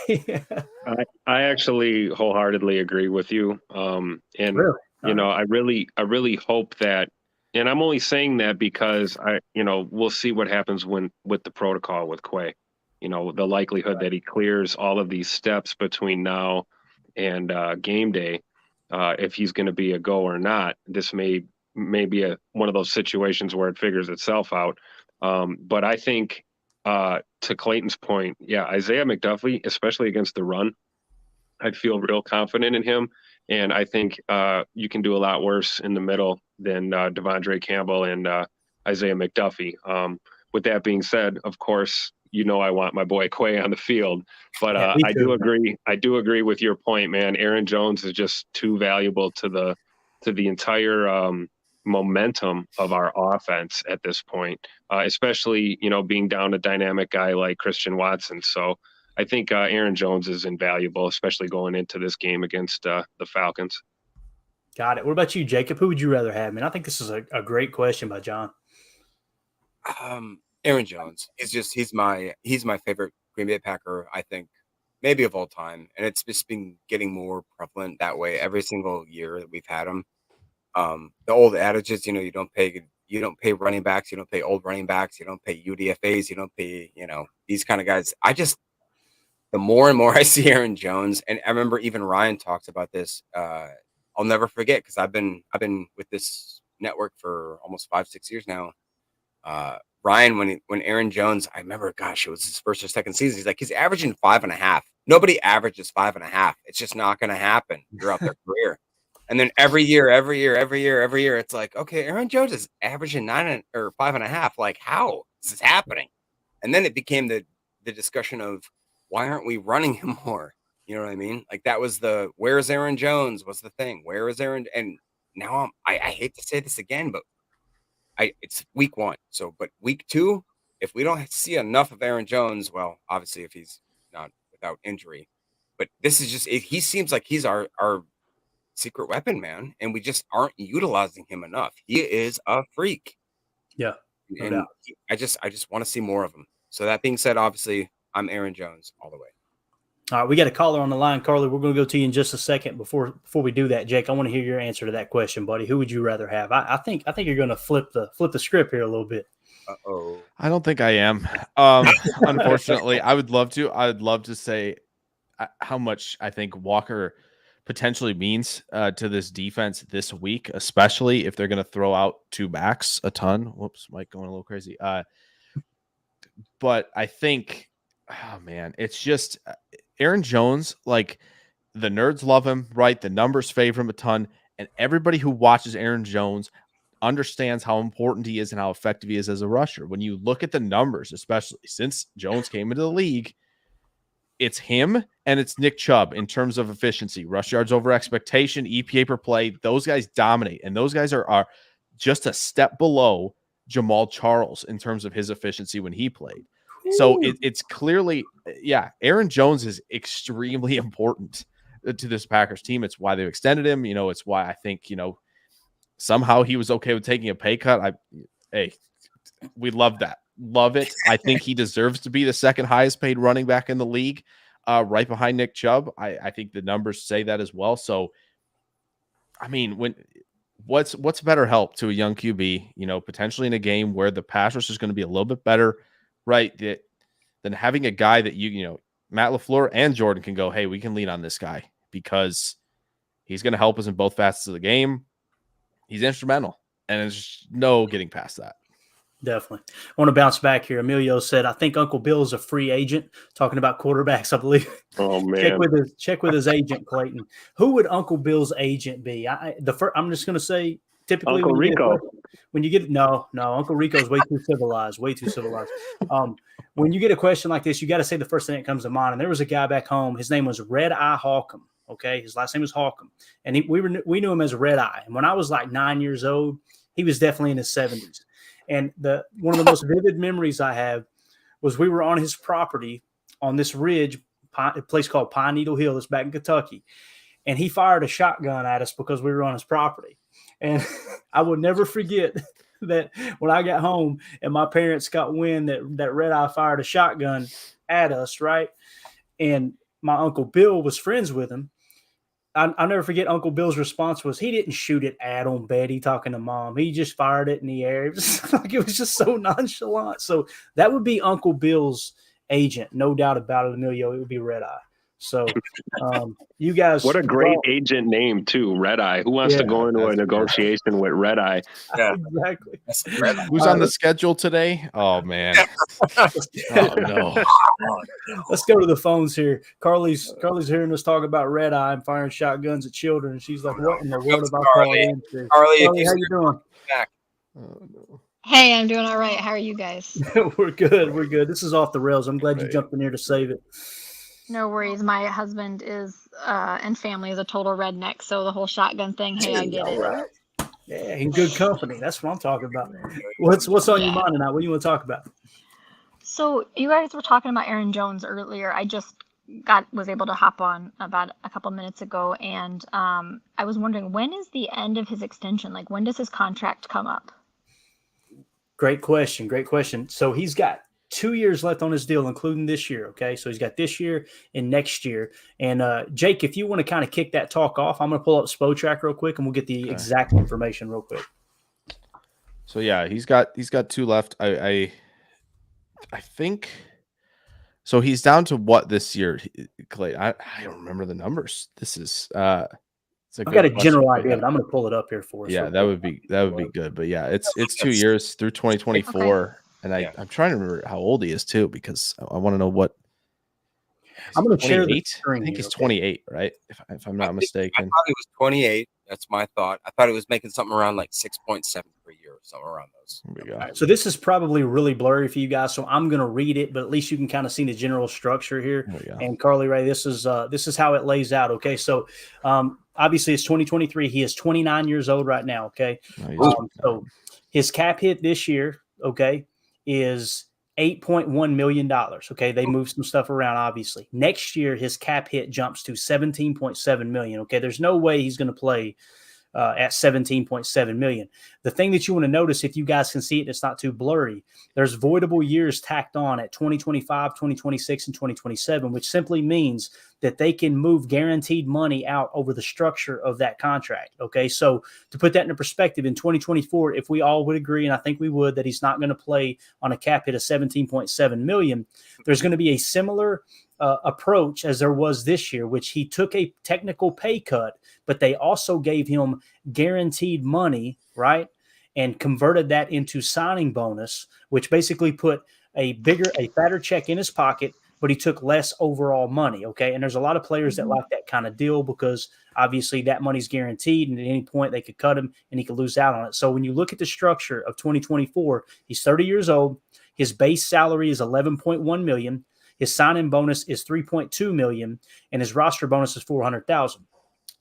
I actually wholeheartedly agree with you. And Really? you know, I really hope that, and I'm only saying that because we'll see what happens with the protocol with Quay. You know, the likelihood that he clears all of these steps between now and game day, if he's going to be a go or not. This may be one of those situations where it figures itself out. But I think to Clayton's point, yeah, Isaiah McDuffie, especially against the run, I feel real confident in him. And I think you can do a lot worse in the middle than Devondre Campbell and Isaiah McDuffie. With that being said, of course, I want my boy Quay on the field. But I do agree. I do agree with your point, man. Aaron Jones is just too valuable to the entire momentum of our offense at this point, especially, being down a dynamic guy like Christian Watson. So I think Aaron Jones is invaluable, especially going into this game against the Falcons. Got it. What about you, Jacob? Who would you rather have? Man, I think this is a great question by John. Aaron Jones. He's my favorite Green Bay Packer, I think, maybe of all time. And it's just been getting more prevalent that way every single year that we've had him. The old adages, you don't pay running backs, you don't pay old running backs, you don't pay UDFAs, you don't pay, these kind of guys. The more and more I see Aaron Jones, and I remember even Ryan talks about this. I'll never forget because I've been with this network for almost 5-6 years now. Ryan, when Aaron Jones, I remember, gosh, it was his first or second season. He's like, he's averaging 5.5. Nobody averages 5.5. It's just not going to happen throughout their career. And then every year, it's like, okay, Aaron Jones is averaging 9 or 5.5. Like, how is this happening? And then it became the discussion of why aren't we running him more? You know what I mean? Like that was where is Aaron Jones was the thing. Where is Aaron? And now I hate to say this again, but it's week 1. So, but week 2, if we don't see enough of Aaron Jones, well, obviously if he's not without injury, but this is just, he seems like he's our secret weapon, man. And we just aren't utilizing him enough. He is a freak. Yeah. No doubt. I just want to see more of him. So that being said, obviously I'm Aaron Jones all the way. All right, we got a caller on the line, Carly. We're going to go to you in just a second. Before we do that, Jake, I want to hear your answer to that question, buddy. Who would you rather have? I think you're going to flip the script here a little bit. Uh-oh. I don't think I am. Unfortunately, I would love to. I would love to say how much I think Walker potentially means to this defense this week, especially if they're going to throw out 2 backs a ton. Whoops, Mike going a little crazy. But I think, oh man, it's just Aaron Jones, like the nerds love him, right? The numbers favor him a ton. And everybody who watches Aaron Jones understands how important he is and how effective he is as a rusher. When you look at the numbers, especially since Jones came into the league, it's him and it's Nick Chubb in terms of efficiency, rush yards over expectation, EPA per play. Those guys dominate. And those guys are just a step below Jamal Charles in terms of his efficiency when he played. So it's clearly, yeah, Aaron Jones is extremely important to this Packers team. It's why they've extended him. It's why I think, somehow he was okay with taking a pay cut. We love that. Love it. I think he deserves to be the second highest paid running back in the league, right behind Nick Chubb. I think the numbers say that as well. So, I mean, what's better help to a young QB, potentially in a game where the pass rush is going to be a little bit better, right? Than having a guy that Matt LaFleur and Jordan can go, hey, we can lean on this guy because he's going to help us in both facets of the game. He's instrumental. and there's no getting past that. Definitely. I want to bounce back here. Emilio said, I think Uncle Bill is a free agent, talking about quarterbacks, I believe. Oh man. Check with his agent, Clayton. Who would Uncle Bill's agent be? I'm just going to say, typically Uncle Rico. No, Uncle Rico's way too civilized. When you get a question like this, you got to say the first thing that comes to mind. And there was a guy back home. His name was Red Eye Hawcom. Okay, his last name was Hawcom, and we knew him as Red Eye. And when I was like 9 years old, he was definitely in his 70s. And one of the most vivid memories I have was we were on his property on this ridge, a place called Pine Needle Hill. That's back in Kentucky. And he fired a shotgun at us because we were on his property. And I will never forget that when I got home and my parents got wind that Red Eye fired a shotgun at us, right? And my Uncle Bill was friends with him. I'll never forget Uncle Bill's response was he didn't shoot it at on Betty talking to Mom. He just fired it in the air. It was just so nonchalant. So that would be Uncle Bill's agent. No doubt about it, Emilio. It would be Red Eye. So you guys. What a great agent name, too, Red Eye. Who wants to go into a negotiation with Red Eye? Yeah, exactly. Who's on the schedule today? Oh, man. Oh, no. Let's go to the phones here. Carly's hearing us talk about Red Eye and firing shotguns at children. And she's like, what in the world about Carly? Carly, how you doing? Hey, I'm doing all right. How are you guys? We're good. This is off the rails. I'm glad you jumped in here to save it. No worries. My husband is and family is a total redneck, so the whole shotgun thing, hey, I get it. Right. Yeah, in good company. That's what I'm talking about. What's on your mind tonight? What do you want to talk about? So you guys were talking about Aaron Jones earlier. I just was able to hop on about a couple minutes ago, and I was wondering, when is the end of his extension? Like, when does his contract come up? Great question. So he's got 2 years left on his deal, including this year. Okay. So he's got this year and next year. And Jake, if you want to kind of kick that talk off, I'm going to pull up SpoTrack real quick and we'll get the exact information real quick. So yeah, he's got 2 left. I think so. He's down to what this year, Clay? I don't remember the numbers. This is I've got a general idea, but I'm going to pull it up here for us. Yeah, that would be good. But yeah, it's 2 years through 2024. Okay. And I'm trying to remember how old he is too, because I want to know what. I'm going to share the screen. I think he's 28, right? If I'm not mistaken. I thought he was 28. That's my thought. I thought he was making something around like 6.7 per year, or something around those. There we go. So this is probably really blurry for you guys, so I'm going to read it, but at least you can kind of see the general structure here. And Carly Ray, this is how it lays out. Okay, so obviously it's 2023. He is 29 years old right now. Okay, so his cap hit this year, okay, is $8.1 million. Okay. They moved some stuff around, obviously. Next year, his cap hit jumps to $17.7 million. Okay. There's no way he's going to play at $17.7 million. The thing that you want to notice, if you guys can see it, it's not too blurry. There's voidable years tacked on at 2025, 2026, and 2027, which simply means that they can move guaranteed money out over the structure of that contract. Okay. So to put that into perspective, in 2024, if we all would agree, and I think we would, that he's not going to play on a cap hit of $17.7 million, there's going to be a similar approach as there was this year, which he took a technical pay cut, but they also gave him guaranteed money, right? And converted that into signing bonus, which basically put a fatter check in his pocket, but he took less overall money. Okay. And there's a lot of players that like that kind of deal because obviously that money's guaranteed and at any point they could cut him and he could lose out on it. So when you look at the structure of 2024, he's 30 years old. His base salary is $11.1 million. His sign-in bonus is $3.2 million, and his roster bonus is $400,000.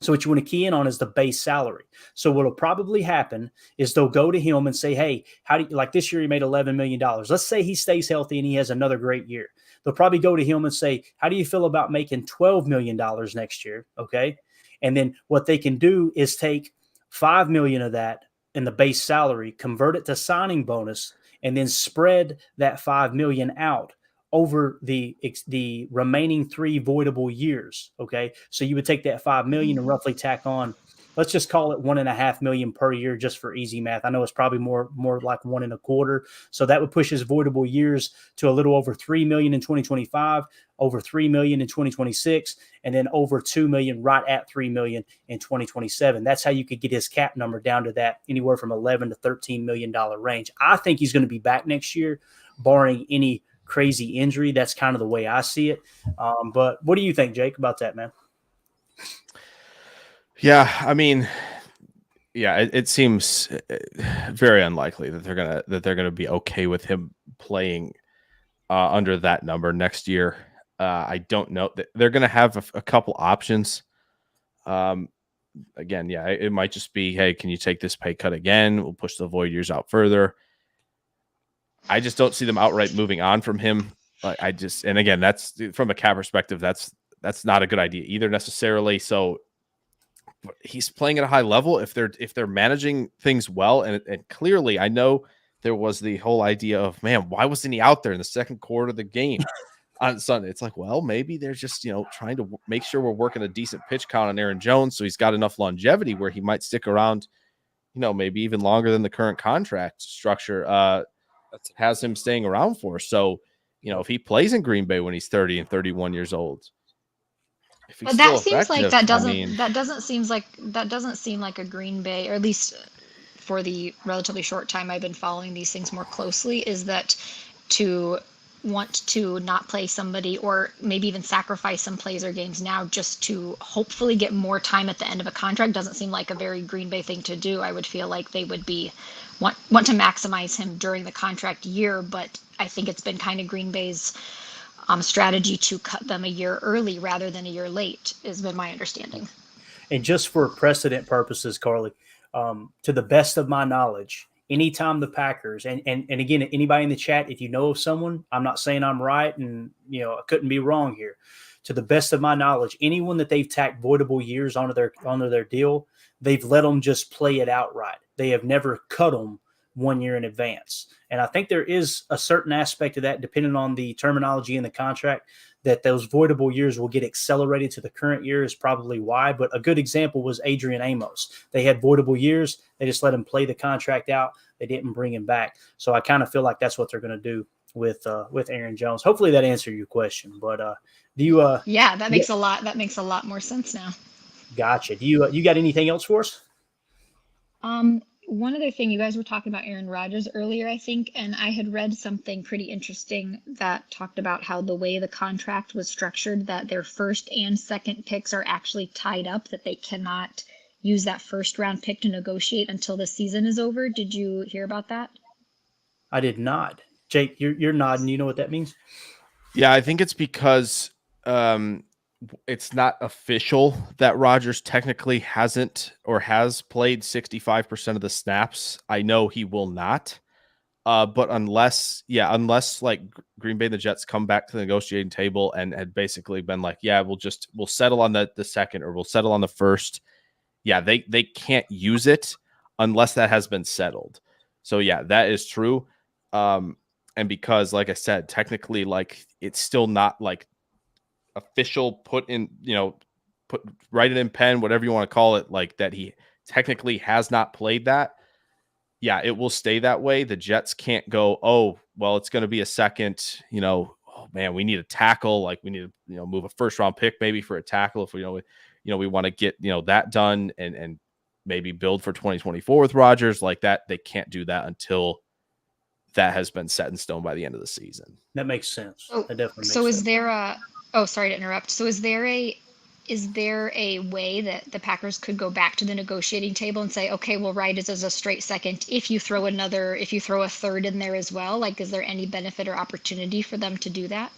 So what you want to key in on is the base salary. So what will probably happen is they'll go to him and say, hey, how do you, like this year he made $11 million. Let's say he stays healthy and he has another great year. They'll probably go to him and say, how do you feel about making $12 million next year? Okay. And then what they can do is take $5 million of that in the base salary, convert it to signing bonus, and then spread that $5 million out over the remaining 3 voidable years. Okay. So you would take that $5 million and roughly tack on let's just call it $1.5 million per year just for easy math. I know it's probably more like 1.25. So that would push his voidable years to a little over 3 million in 2025, over 3 million in 2026, and then over 2 million, right at 3 million in 2027. That's how you could get his cap number down to that anywhere from 11 to $13 million range. I think he's going to be back next year, barring any crazy injury. That's kind of the way I see it. But what do you think, Jake, about that, man? Yeah, I mean, yeah, it seems very unlikely that they're gonna be okay with him playing under that number next year. I don't know. They're gonna have a couple options. Again, yeah, it might just be, hey, can you take this pay cut again? We'll push the void years out further. I just don't see them outright moving on from him. And again, that's from a cap perspective, that's not a good idea either necessarily. So he's playing at a high level. If they're managing things well, and clearly, I know there was the whole idea of, man, why wasn't he out there in the second quarter of the game on Sunday? It's like, well, maybe they're just trying to make sure we're working a decent pitch count on Aaron Jones, so he's got enough longevity where he might stick around, maybe even longer than the current contract structure has him staying around for. So, if he plays in Green Bay when he's 30 and 31 years old, but that seems like that doesn't seem like a Green Bay, or at least for the relatively short time I've been following these things more closely, is that to want to not play somebody or maybe even sacrifice some plays or games now just to hopefully get more time at the end of a contract doesn't seem like a very Green Bay thing to do. I would feel like they would be want to maximize him during the contract year, but I think it's been kind of Green Bay's strategy to cut them a year early rather than a year late, has been my understanding. And just for precedent purposes, Carly, to the best of my knowledge, anytime the Packers, and again, anybody in the chat, if you know of someone, I'm not saying I'm right, and I couldn't be wrong here. To the best of my knowledge, anyone that they've tacked voidable years onto their deal, they've let them just play it outright. They have never cut them 1 year in advance. And I think there is a certain aspect of that, depending on the terminology in the contract, that those voidable years will get accelerated to the current year is probably why. But a good example was Adrian Amos. They had voidable years. They just let him play the contract out. They didn't bring him back. So I kind of feel like that's what they're going to do with Aaron Jones. Hopefully that answered your question. But do you? Yeah, that makes a lot more sense now. Gotcha. Do you got anything else for us? One other thing, you guys were talking about Aaron Rodgers earlier, I think, and I had read something pretty interesting that talked about how the way the contract was structured, that their first and second picks are actually tied up, that they cannot use that first round pick to negotiate until the season is over. Did you hear about that? I did not. Jake, you're nodding. You know what that means? Yeah, I think it's because it's not official that Rodgers technically hasn't or has played 65% of the snaps. I know he will not. But unless like Green Bay and the Jets come back to the negotiating table and had basically been like, yeah, we'll settle on the second, or we'll settle on the first. Yeah, they can't use it unless that has been settled. So yeah, that is true. And because, like I said, technically, like, it's still not like official, put write it in pen, whatever you want to call it, like that he technically has not played that. Yeah, it will stay that way. The Jets can't go, oh, well, it's going to be a second, oh man, we need a tackle. Like, we need to, move a first round pick maybe for a tackle if we want to get, that done and maybe build for 2024 with Rodgers like that. They can't do that until that has been set in stone by the end of the season. That makes sense. That definitely makes sense. Is there sorry to interrupt. So is there a way that the Packers could go back to the negotiating table and say, okay, we'll write it as a straight second if you throw a third in there as well? Like, is there any benefit or opportunity for them to do that?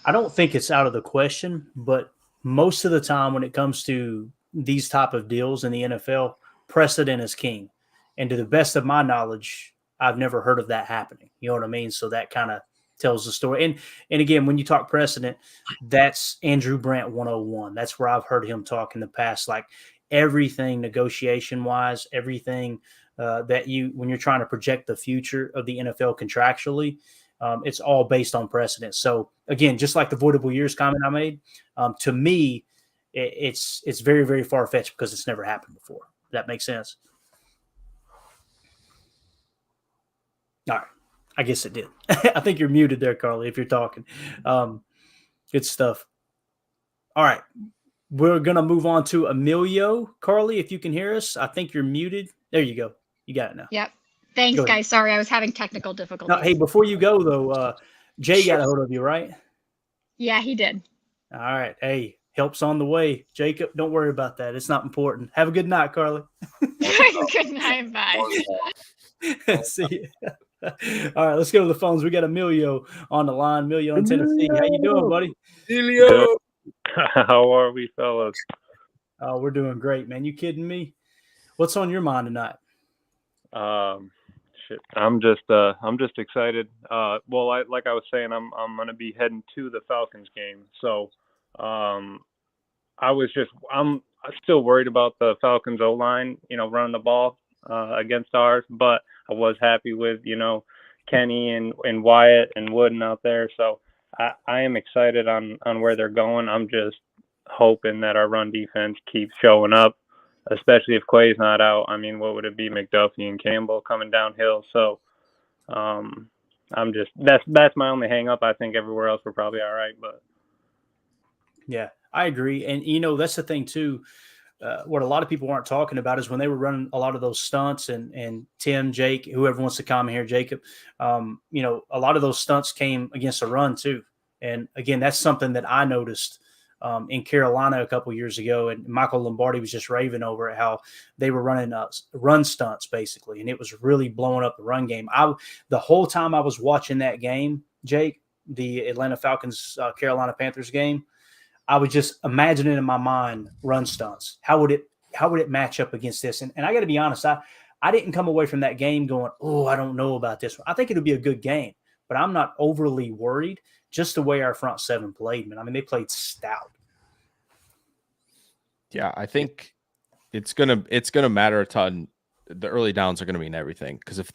I don't think it's out of the question, but most of the time when it comes to these type of deals in the NFL, precedent is king. And to the best of my knowledge, I've never heard of that happening. You know what I mean? So that kind of tells the story. And again, when you talk precedent, that's Andrew Brandt 101. That's where I've heard him talk in the past. Like, everything negotiation wise, everything when you're trying to project the future of the NFL contractually, it's all based on precedent. So again, just like the voidable years comment I made, to me, it's very, very far fetched because it's never happened before. Does that make sense? All right. I guess it did. I think you're muted there, Carly, if you're talking. Good stuff. All right. We're going to move on to Emilio. Carly, if you can hear us, I think you're muted. There you go. You got it now. Yep. Thanks, guys. Sorry, I was having technical difficulties. No, hey, before you go, though, Jay got a hold of you, right? Yeah, he did. All right. Hey, help's on the way. Jacob, don't worry about that. It's not important. Have a good night, Carly. Good night. Bye. See you. All right, let's go to the phones. We got Emilio on the line. Emilio in Tennessee. How you doing, buddy? Emilio. How are we, fellas? Oh, we're doing great, man. You kidding me? What's on your mind tonight? Shit. I'm just excited. Well, like I was saying, I'm gonna be heading to the Falcons game. So, I'm still worried about the Falcons O-line, running the ball against ours, but I was happy with, Kenny and Wyatt and Wooden out there. So I am excited on where they're going. I'm just hoping that our run defense keeps showing up, especially if Quay's not out. I mean, what would it be? McDuffie and Campbell coming downhill. So that's my only hang up. I think everywhere else we're probably all right, but yeah, I agree. And that's the thing too. What a lot of people aren't talking about is when they were running a lot of those stunts and Tim, Jake, whoever wants to comment here, Jacob, a lot of those stunts came against a run too. And again, that's something that I noticed in Carolina a couple years ago. And Michael Lombardi was just raving over it, how they were running run stunts basically. And it was really blowing up the run game. The whole time I was watching that game, Jake, the Atlanta Falcons, Carolina Panthers game, I was just imagining in my mind run stunts. How would it match up against this? And I got to be honest, I didn't come away from that game going, oh, I don't know about this one. I think it'll be a good game, but I'm not overly worried. Just the way our front seven played, man. I mean, they played stout. Yeah, I think it's gonna matter a ton. The early downs are gonna mean everything, because if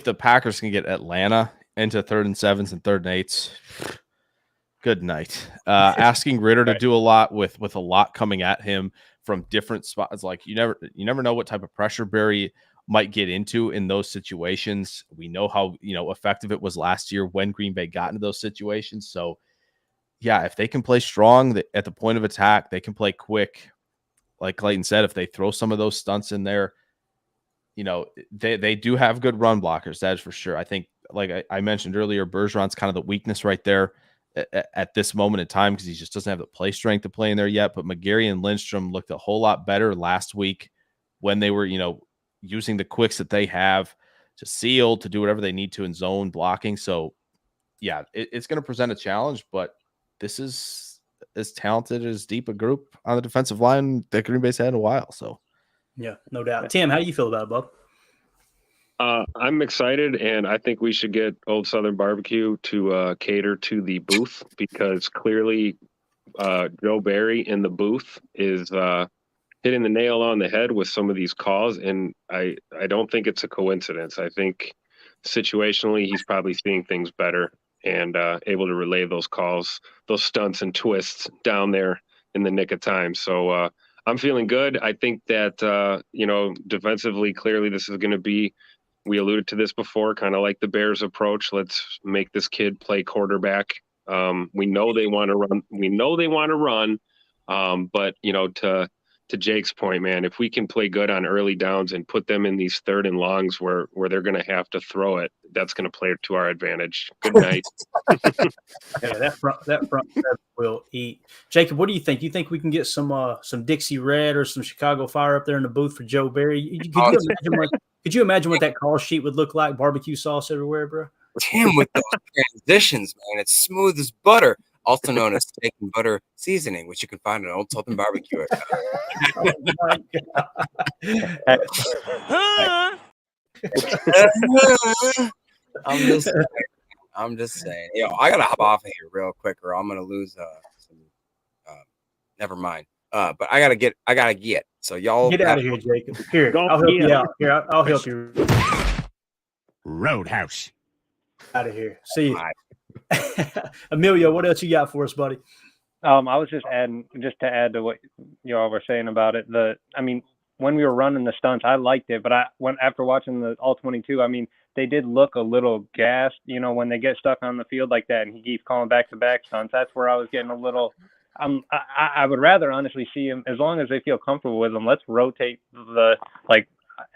the Packers can get Atlanta into 3rd and 7s and 3rd and 8s. Good night. Asking Ritter to do a lot with a lot coming at him from different spots. Like you never know what type of pressure Barry might get into in those situations. We know how effective it was last year when Green Bay got into those situations. So yeah, if they can play strong at the point of attack, they can play quick. Like Clayton said, if they throw some of those stunts in there, they do have good run blockers. That is for sure. I think, like I mentioned earlier, Bergeron's kind of the weakness right there at this moment in time, because he just doesn't have the play strength to play in there yet. But McGarry and Lindstrom looked a whole lot better last week when they were, using the quicks that they have to seal, to do whatever they need to in zone blocking. So yeah, it's going to present a challenge, but this is as talented, as deep a group on the defensive line that Green Bay's had in a while. So yeah, no doubt. Tim, how do you feel about it, bub? I'm excited, and I think we should get Old Southern Barbecue to cater to the booth, because clearly Joe Barry in the booth is hitting the nail on the head with some of these calls, and I don't think it's a coincidence. I think situationally he's probably seeing things better and able to relay those calls, those stunts and twists down there in the nick of time. So I'm feeling good. I think that, defensively, clearly this is going to be, we alluded to this before, kind of like the Bears approach. Let's make this kid play quarterback. We know they want to run. But to Jake's point, man, if we can play good on early downs and put them in these 3rd and longs where they're going to have to throw it, that's going to play to our advantage. Good night. Yeah, that front will eat. Jacob, what do you think? You think we can get some Dixie Red or some Chicago Fire up there in the booth for Joe Barry? Could you imagine what that call sheet would look like? Barbecue sauce everywhere, bro. Tim with those transitions, man. It's smooth as butter. Also known as steak and butter seasoning, which you can find at Old Southern Barbecue. Oh my God. I'm just saying. I gotta hop off of here real quick, or I'm gonna lose some. Never mind. But I gotta get. So y'all get out of here, Jacob. Here, I'll help you out. Here, I'll help you. Roadhouse. Out of here. See you. Emilio, what else you got for us, buddy? I was just to add to what you all were saying about it. When we were running the stunts, I liked it, but after watching the all 22, they did look a little gassed, when they get stuck on the field like that, and he keeps calling back-to-back stunts. That's where I was getting a little. I would rather honestly see him, as long as they feel comfortable with him. Let's rotate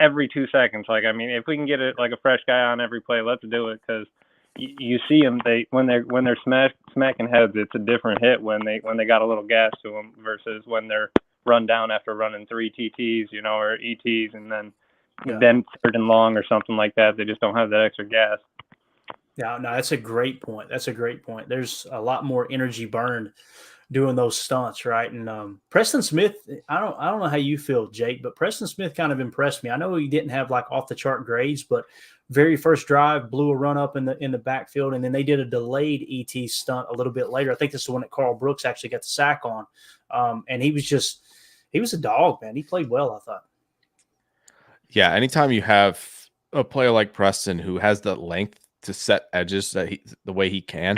every 2 seconds. If we can get a fresh guy on every play, let's do it, because you see them. When they're smacking heads, it's a different hit when they got a little gas to them versus when they're run down after running 3 TTs, or ETs, and then 3rd and long or something like that. They just don't have that extra gas. Yeah, no, that's a great point. There's a lot more energy burned doing those stunts, right? And Preston Smith, I don't know how you feel, Jake, but Preston Smith kind of impressed me. I know he didn't have off the chart grades, but very first drive blew a run up in the backfield, and then they did a delayed ET stunt a little bit later. I think this is the one that Carl Brooks actually got the sack on, and he was a dog, man. He played well, I thought. Yeah, anytime you have a player like Preston who has the length to set edges the way he can,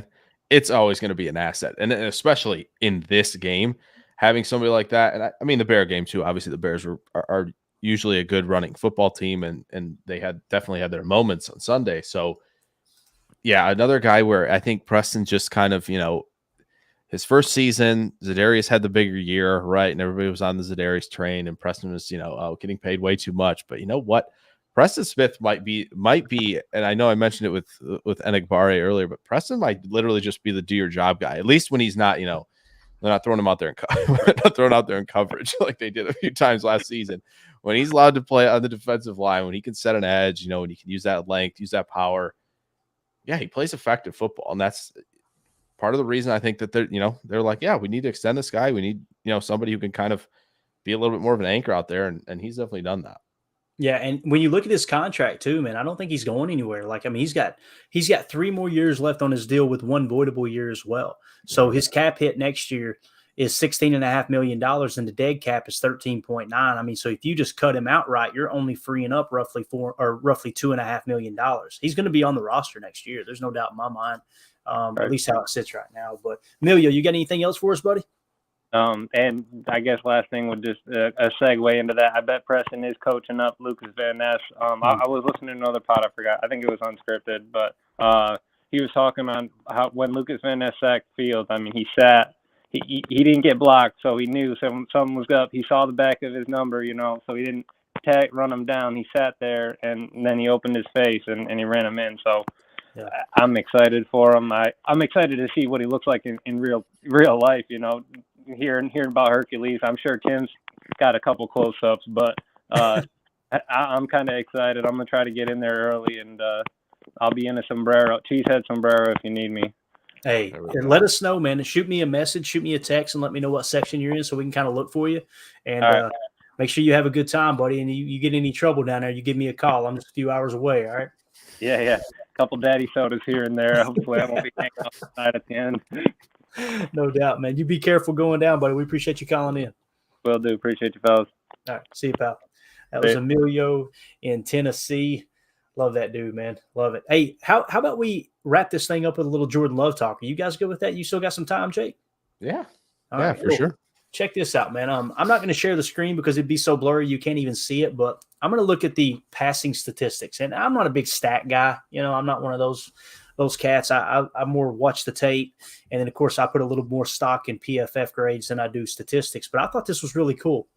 it's always going to be an asset. And especially in this game, having somebody like that, and the Bear game too. Obviously, the Bears are usually a good running football team, and they definitely had their moments on Sunday. So, yeah, another guy where I think Preston just kind of, his first season, Za'Darius had the bigger year, right? And everybody was on the Za'Darius train, and Preston was, getting paid way too much. But you know what? Preston Smith might be, and I know I mentioned it with Enagbare earlier, but Preston might literally just be the do your job guy, at least when he's not, they're not throwing him out there in coverage like they did a few times last season. When he's allowed to play on the defensive line, when he can set an edge, when he can use that length, use that power, yeah, he plays effective football, and that's part of the reason I think that they're like, yeah, we need to extend this guy. We need, somebody who can kind of be a little bit more of an anchor out there, and he's definitely done that. Yeah, and when you look at his contract too, man, I don't think he's going anywhere. He's got 3 more years left on his deal with 1 voidable year as well. So his cap hit next year is $16.5 million, and the dead cap is 13.9. So if you just cut him outright, you're only freeing up roughly $2.5 million. He's going to be on the roster next year. There's no doubt in my mind, at least how it sits right now. But Emilio, you got anything else for us, buddy? And I guess last thing would just a segue into that. I bet Preston is coaching up Lucas Van Ness. I was listening to another pod. I forgot. I think it was unscripted, but he was talking about how when Lucas Van Ness sacked Fields, he sat. He didn't get blocked, so he knew something was up. He saw the back of his number, so he didn't run him down. He sat there, and then he opened his face, and he ran him in. So yeah. I'm excited for him. I'm excited to see what he looks like in real life, Hearing about Hercules. I'm sure Tim's got a couple close-ups, but I'm kind of excited. I'm going to try to get in there early, and I'll be in a cheesehead sombrero if you need me. Hey, and let us know, man. Shoot me a message, shoot me a text, and let me know what section you're in so we can kind of look for you. And right. Make sure you have a good time, buddy. And you get any trouble down there, you give me a call. I'm just a few hours away, all right? Yeah. A couple daddy sodas here and there. Hopefully I won't be hanging out the side at the end. No doubt, man. You be careful going down, buddy. We appreciate you calling in. Will do. Appreciate you, fellas. All right. See you, pal. That was Emilio in Tennessee. Love that dude, man. Love it. Hey, how about we wrap this thing up with a little Jordan Love talk? Are you guys good with that? You still got some time, Jake? Yeah. All right, for sure. Check this out, man. I'm not going to share the screen because it'd be so blurry you can't even see it, but I'm going to look at the passing statistics. And I'm not a big stat guy. I'm not one of those cats. I more watch the tape. And then, of course, I put a little more stock in PFF grades than I do statistics. But I thought this was really cool.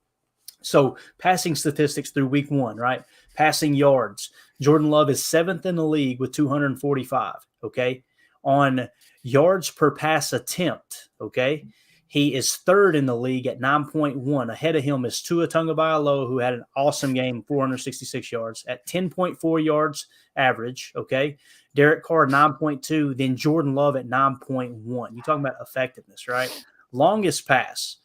So passing statistics through week 1, right? Passing yards. Jordan Love is 7th in the league with 245, okay? On yards per pass attempt, okay? He is 3rd in the league at 9.1. Ahead of him is Tua Tagovailoa, who had an awesome game, 466 yards, at 10.4 yards average, okay? Derek Carr, 9.2. Then Jordan Love at 9.1. You're talking about effectiveness, right? Longest pass.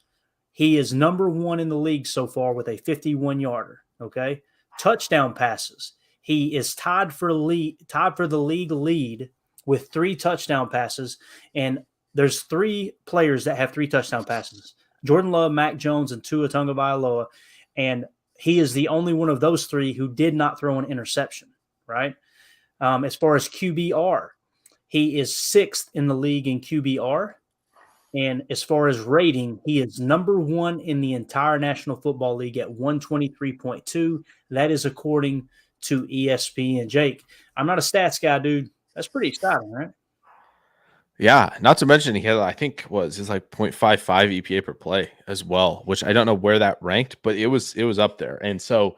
He is number 1 in the league so far with a 51-yarder, okay? Touchdown passes. He is tied for the league lead with 3 touchdown passes, and there's 3 players that have 3 touchdown passes. Jordan Love, Mac Jones, and Tua Tagovailoa, and he is the only one of those 3 who did not throw an interception, right? As far as QBR, he is 6th in the league in QBR, And as far as rating, he is number 1 in the entire National Football League at 123.2. That is according to ESPN. Jake, I'm not a stats guy, dude. That's pretty exciting, right? Yeah, not to mention he had, I think, his like 0.55 EPA per play as well, which I don't know where that ranked, but it was up there. And so,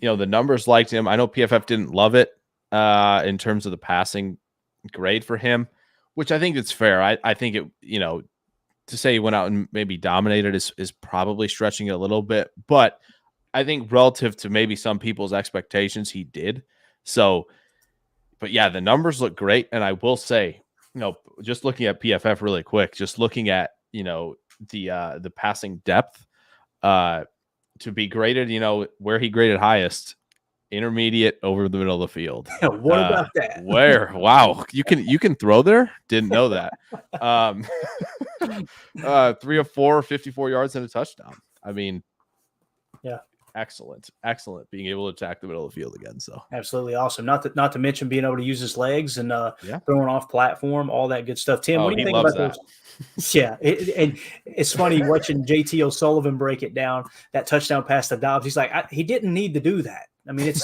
the numbers liked him. I know PFF didn't love it in terms of the passing grade for him, which I think it's fair. I think it, to say he went out and maybe dominated is probably stretching it a little bit, but I think relative to maybe some people's expectations, he did. So, but yeah, the numbers look great. And I will say, just looking at PFF really quick, just looking at, the passing depth to be graded, where he graded highest, intermediate over the middle of the field. What about that? Where? Wow. You can throw there? Didn't know that. 3 of 4, 54 yards and a touchdown. I mean, yeah. Excellent being able to attack the middle of the field again. So absolutely awesome. Not to mention being able to use his legs and throwing off platform, all that good stuff. Tim, what do you think about that? Those? Yeah, and it's funny watching JT O'Sullivan break it down. That touchdown pass to Dobbs. He's like, he didn't need to do that. I mean, it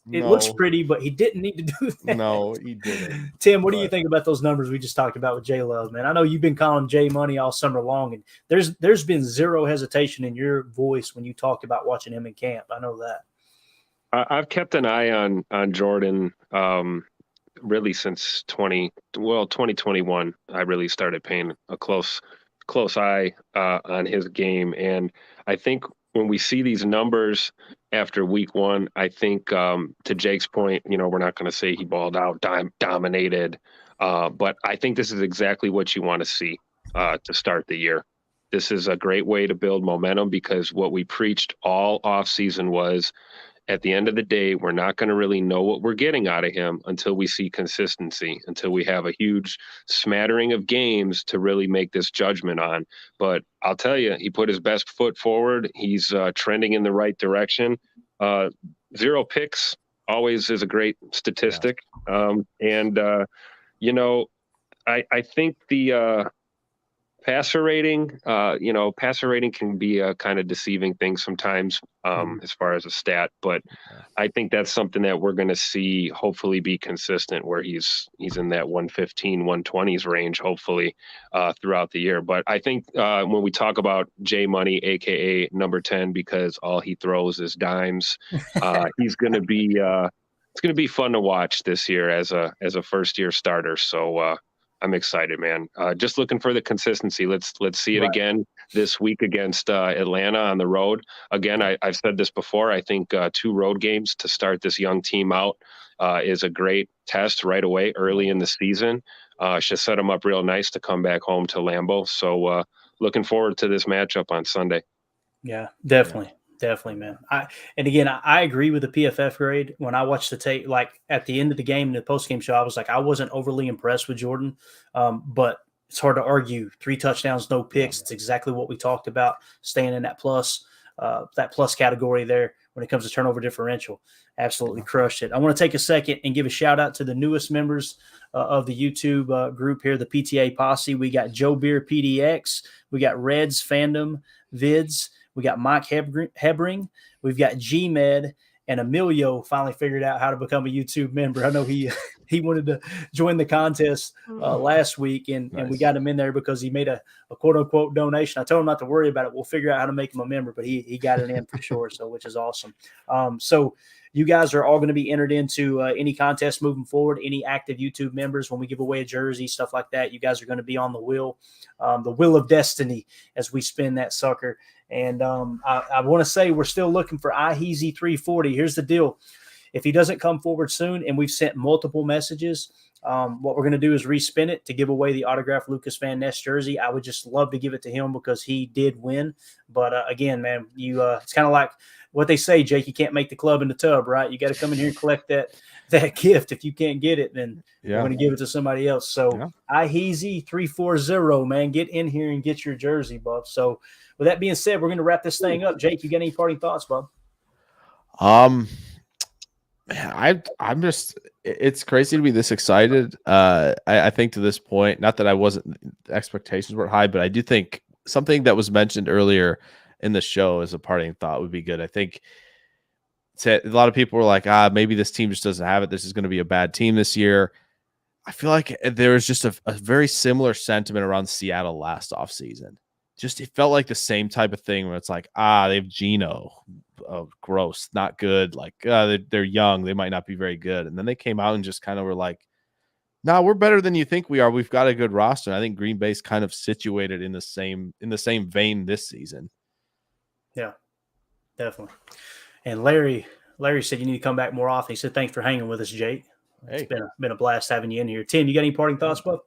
looks pretty, but he didn't need to do that. No, he didn't. Tim, what do you think about those numbers we just talked about with J Love, man? I know you've been calling Jay Money all summer long, and there's been zero hesitation in your voice when you talked about watching him in camp. I know that. I've kept an eye on Jordan really since 2021. I really started paying a close eye on his game, and I think when we see these numbers after week 1, I think to Jake's point, we're not going to say he balled out, dominated, but I think this is exactly what you want to see to start the year. This is a great way to build momentum because what we preached all offseason was, at the end of the day, we're not going to really know what we're getting out of him until we see consistency, until we have a huge smattering of games to really make this judgment on. But I'll tell you, he put his best foot forward. He's trending in the right direction. 0 picks always is a great statistic. Yeah. I think the passer rating can be a kind of deceiving thing sometimes as far as a stat, but I think that's something that we're going to see hopefully be consistent where he's in that 115, 120s range, hopefully throughout the year. But I think when we talk about J Money, AKA number 10, because all he throws is dimes, he's going to be, it's going to be fun to watch this year as a first year starter. So, I'm excited, man. Just looking for the consistency. Let's see it again this week against Atlanta on the road. Again, I've said this before. I think 2 road games to start this young team out is a great test right away early in the season. Should set them up real nice to come back home to Lambeau. So looking forward to this matchup on Sunday. Yeah, definitely. Yeah. Definitely, man. I agree with the PFF grade. When I watched the tape, like at the end of the game in the post-game show, I was like, I wasn't overly impressed with Jordan, but it's hard to argue. 3 touchdowns, no picks. It's exactly what we talked about, staying in that plus category there when it comes to turnover differential. Absolutely crushed it. I want to take a second and give a shout out to the newest members of the YouTube group here, the PTA Posse. We got Joe Beer PDX. We got Reds Fandom Vids. We got Mike Hebring. We've got G-Med, and Emilio finally figured out how to become a YouTube member. I know he wanted to join the contest last week, and we got him in there because he made a quote-unquote donation. I told him not to worry about it. We'll figure out how to make him a member, but he got it in for sure, so which is awesome. So you guys are all going to be entered into any contest moving forward, any active YouTube members. When we give away a jersey, stuff like that, you guys are going to be on the wheel of destiny as we spin that sucker. And I want to say we're still looking for iHeezy 340. Here's the deal. If he doesn't come forward soon, and we've sent multiple messages, what we're going to do is respin it to give away the autographed Lucas Van Ness jersey. I would just love to give it to him because he did win. But again, man, it's kind of like what they say, Jake, you can't make the club in the tub, right? You got to come in here and collect that gift. If you can't get it, then we're going to give it to somebody else. So iHeezy 340, man, get in here and get your jersey, bub. So with that being said, we're going to wrap this thing up. Jake, you got any parting thoughts, bub? I'm just, it's crazy to be this excited. I think to this point, not that I wasn't, expectations were high, but I do think something that was mentioned earlier in the show as a parting thought would be good. I think a lot of people were like, maybe this team just doesn't have it. This is going to be a bad team this year. I feel like there was just a very similar sentiment around Seattle last offseason. Just it felt like the same type of thing where it's like, they have Geno. Oh, gross, not good. Like they're young. They might not be very good. And then they came out and just kind of were like, no, we're better than you think we are. We've got a good roster. And I think Green Bay's kind of situated in the same vein this season. Yeah, definitely. And Larry said you need to come back more often. He said, thanks for hanging with us, Jake. It's been a blast having you in here. Tim, you got any parting thoughts, bud?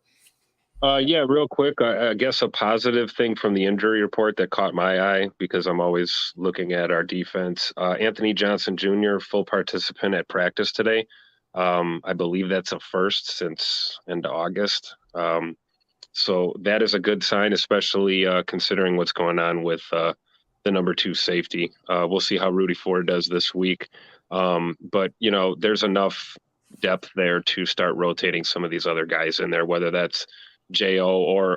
Yeah, real quick. I guess a positive thing from the injury report that caught my eye, because I'm always looking at our defense. Anthony Johnson Jr., full participant at practice today. I believe that's a first since end of August. So that is a good sign, especially considering what's going on with the number 2 safety. We'll see how Rudy Ford does this week. But, there's enough depth there to start rotating some of these other guys in there, whether that's J.O.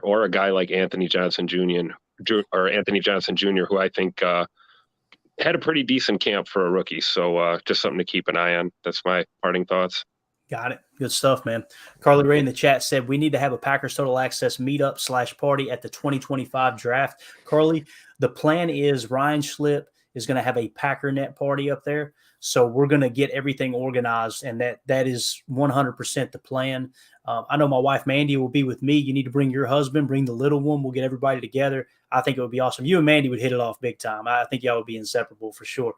or a guy like Anthony Johnson Jr., who I think had a pretty decent camp for a rookie. So just something to keep an eye on. That's my parting thoughts. Got it. Good stuff, man. Carly Ray in the chat said we need to have a Packers Total Access meetup /party at the 2025 draft. Carly, the plan is Ryan Schlip is going to have a PackerNet party up there. So we're going to get everything organized, and that is 100% the plan. I know my wife, Mandy, will be with me. You need to bring your husband, bring the little one. We'll get everybody together. I think it would be awesome. You and Mandy would hit it off big time. I think y'all would be inseparable for sure.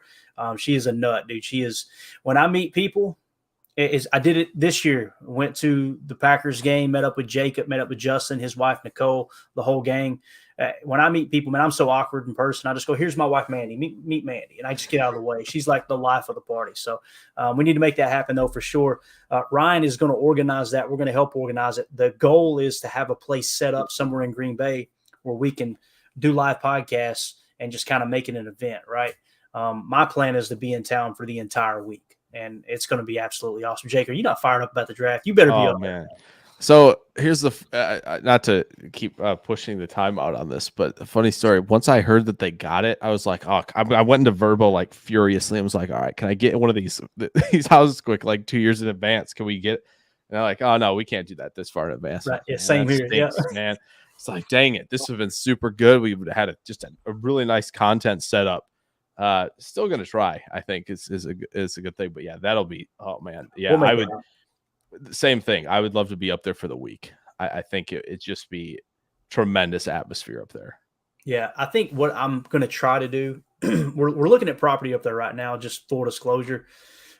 She is a nut, dude. She is. When I meet people, I did it this year. Went to the Packers game, met up with Jacob, met up with Justin, his wife, Nicole, the whole gang. When I meet people, man, I'm so awkward in person. I just go, here's my wife, Mandy. Meet Mandy. And I just get out of the way. She's like the life of the party. So we need to make that happen, though, for sure. Ryan is going to organize that. We're going to help organize it. The goal is to have a place set up somewhere in Green Bay where we can do live podcasts and just kind of make it an event, right? My plan is to be in town for the entire week, and it's going to be absolutely awesome. Jake, are you not fired up about the draft? You better be up, man. So here's the not to keep pushing the time out on this, but a funny story. Once I heard that they got it, I was like, oh, I went into Verbo like furiously. I was like, all right, can I get one of these houses quick, like 2 years in advance? Can we get? And they're like, oh no, we can't do that this far in advance. Right. Yeah, same here. Stinks, yeah, man. It's like, dang it, this would have been super good. We would have had just a really nice content set up. Still gonna try. I think is a good thing. But yeah, that'll be. Oh man, yeah, I would. Same thing. I would love to be up there for the week. I think it'd just be tremendous atmosphere up there. Yeah, I think what I'm going to try to do, we're looking at property up there right now, just full disclosure.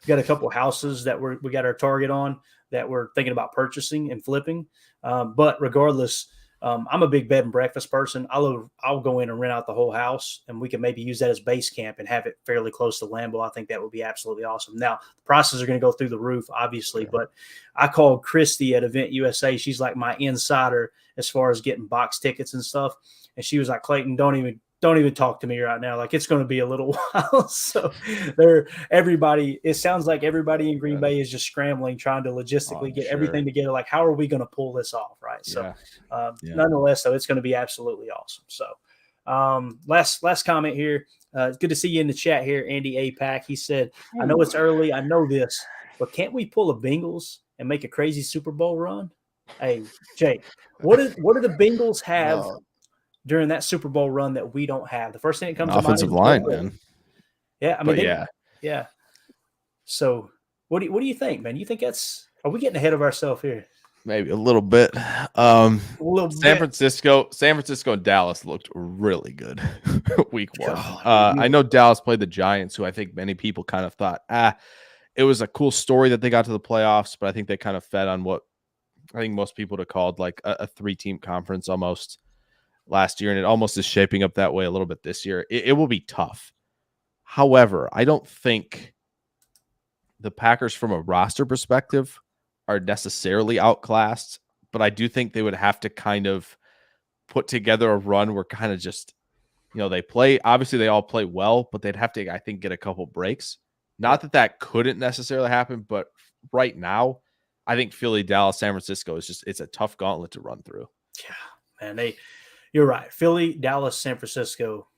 We've got a couple of houses that we got our target on that we're thinking about purchasing and flipping. But regardless, I'm a big bed and breakfast person. I'll go in and rent out the whole house, and we can maybe use that as base camp and have it fairly close to Lambeau. I think that would be absolutely awesome. Now, the prices are going to go through the roof, obviously, but I called Christy at Event USA. She's like my insider as far as getting box tickets and stuff. And she was like, Clayton, don't even talk to me right now. Like, it's going to be a little while. So it sounds like everybody in Green Bay is just scrambling, trying to logistically get everything together. Like, how are we going to pull this off? Right. So nonetheless, though, it's going to be absolutely awesome. So last comment here. It's good to see you in the chat here, Andy APAC. He said, I know it's early. I know this, but can't we pull a Bengals and make a crazy Super Bowl run? Hey, Jake, what do the Bengals have during that Super Bowl run that we don't have? The first thing that comes to mind is offensive line, man. Yeah, I mean, yeah. So, what do you think, man? You think are we getting ahead of ourselves here? Maybe a little bit. San Francisco and Dallas looked really good week one. I know Dallas played the Giants, who I think many people kind of thought, it was a cool story that they got to the playoffs, but I think they kind of fed on what I think most people would have called like a 3-team conference almost last year, and it almost is shaping up that way a little bit this year. It will be tough. However, I don't think the Packers from a roster perspective are necessarily outclassed, but I do think they would have to kind of put together a run where kind of just, they play, obviously they all play well, but they'd have to, I think, get a couple breaks Not that couldn't necessarily happen, but right now, I think Philly, Dallas, San Francisco it's a tough gauntlet to run through. Yeah, man, you're right. Philly, Dallas, San Francisco.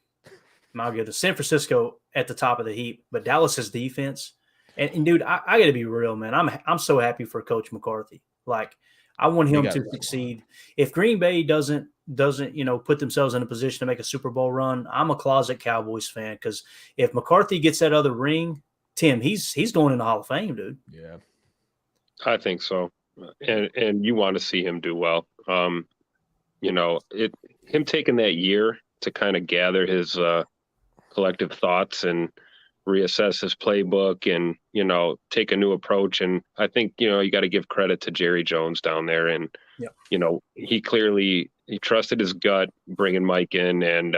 I'll give the San Francisco at the top of the heap, but Dallas's defense. And dude, I got to be real, man. I'm so happy for Coach McCarthy. Like, I want him to succeed. If Green Bay doesn't put themselves in a position to make a Super Bowl run, I'm a closet Cowboys fan, because if McCarthy gets that other ring, Tim, he's going in the Hall of Fame, dude. Yeah, I think so, and you want to see him do well. Him taking that year to kind of gather his collective thoughts and reassess his playbook and, take a new approach. And I think, you got to give credit to Jerry Jones down there. And, he trusted his gut bringing Mike in. And,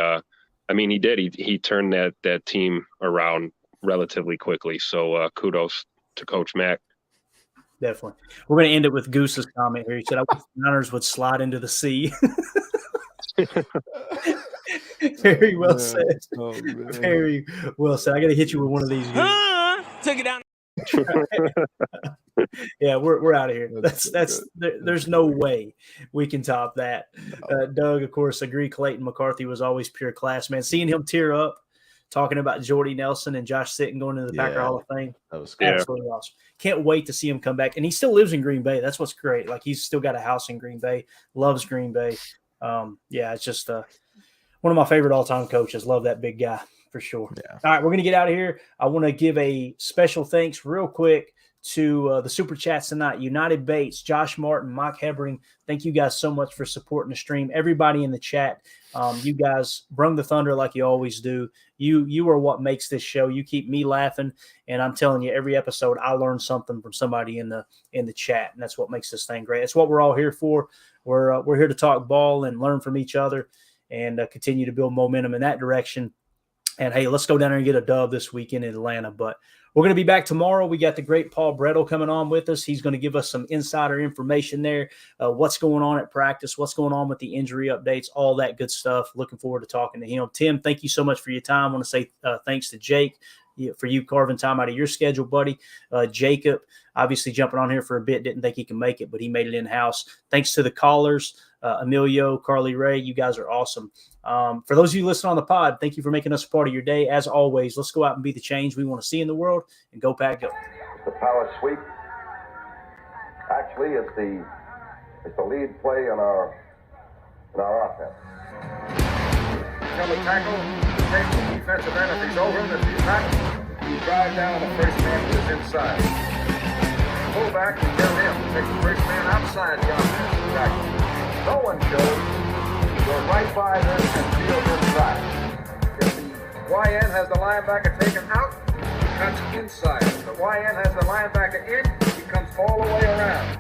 he did. He turned that team around relatively quickly. So kudos to Coach Mack. Definitely. We're going to end it with Goose's comment here. He said, I wish the Niners would slide into the sea. Very well said. Oh, very well said. I got to hit you with one of these. Took it down. Yeah, we're out of here. There's no way we can top that. Doug, of course, agree. Clayton McCarthy was always pure class, man. Seeing him tear up, talking about Jordy Nelson and Josh Sitton going into the Packer Hall of Fame. That was absolutely awesome. Can't wait to see him come back. And he still lives in Green Bay. That's what's great. Like, he's still got a house in Green Bay, loves Green Bay. It's just one of my favorite all-time coaches. Love that big guy for sure. Yeah. All right, we're going to get out of here. I want to give a special thanks real quick to the Super Chats tonight. United Bates, Josh Martin, Mike Hebring. Thank you guys so much for supporting the stream. Everybody in the chat, you guys brung the thunder like you always do. You are what makes this show. You keep me laughing, and I'm telling you, every episode I learn something from somebody in the chat, and that's what makes this thing great. It's what we're all here for. We're here to talk ball and learn from each other and continue to build momentum in that direction. And, hey, let's go down there and get a dub this weekend in Atlanta. But we're going to be back tomorrow. We got the great Paul Brettel coming on with us. He's going to give us some insider information there, what's going on at practice, what's going on with the injury updates, all that good stuff. Looking forward to talking to him. Tim, thank you so much for your time. I want to say thanks to Jake for you carving time out of your schedule, buddy. Jacob, obviously jumping on here for a bit, didn't think he could make it, but he made it in-house. Thanks to the callers, Emilio, Carly Ray. You guys are awesome. For those of you listening on the pod, thank you for making us a part of your day. As always, let's go out and be the change we want to see in the world, and go Pack Go. The power sweep. Actually, it's the lead play in our offense. Tell the tackle to take the defensive end if he's over him. If he's not, you drive down the first man who is inside. Pull back and tell him to take the first man outside the offensive tackle. No one shows. Go right by them and field inside. If the YN has the linebacker taken out, he cuts inside. If the YN has the linebacker in, he comes all the way around.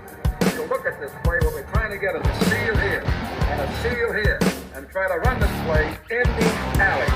So look at this play. What we're trying to get is a seal here and a seal here, and try to run this play in the alley.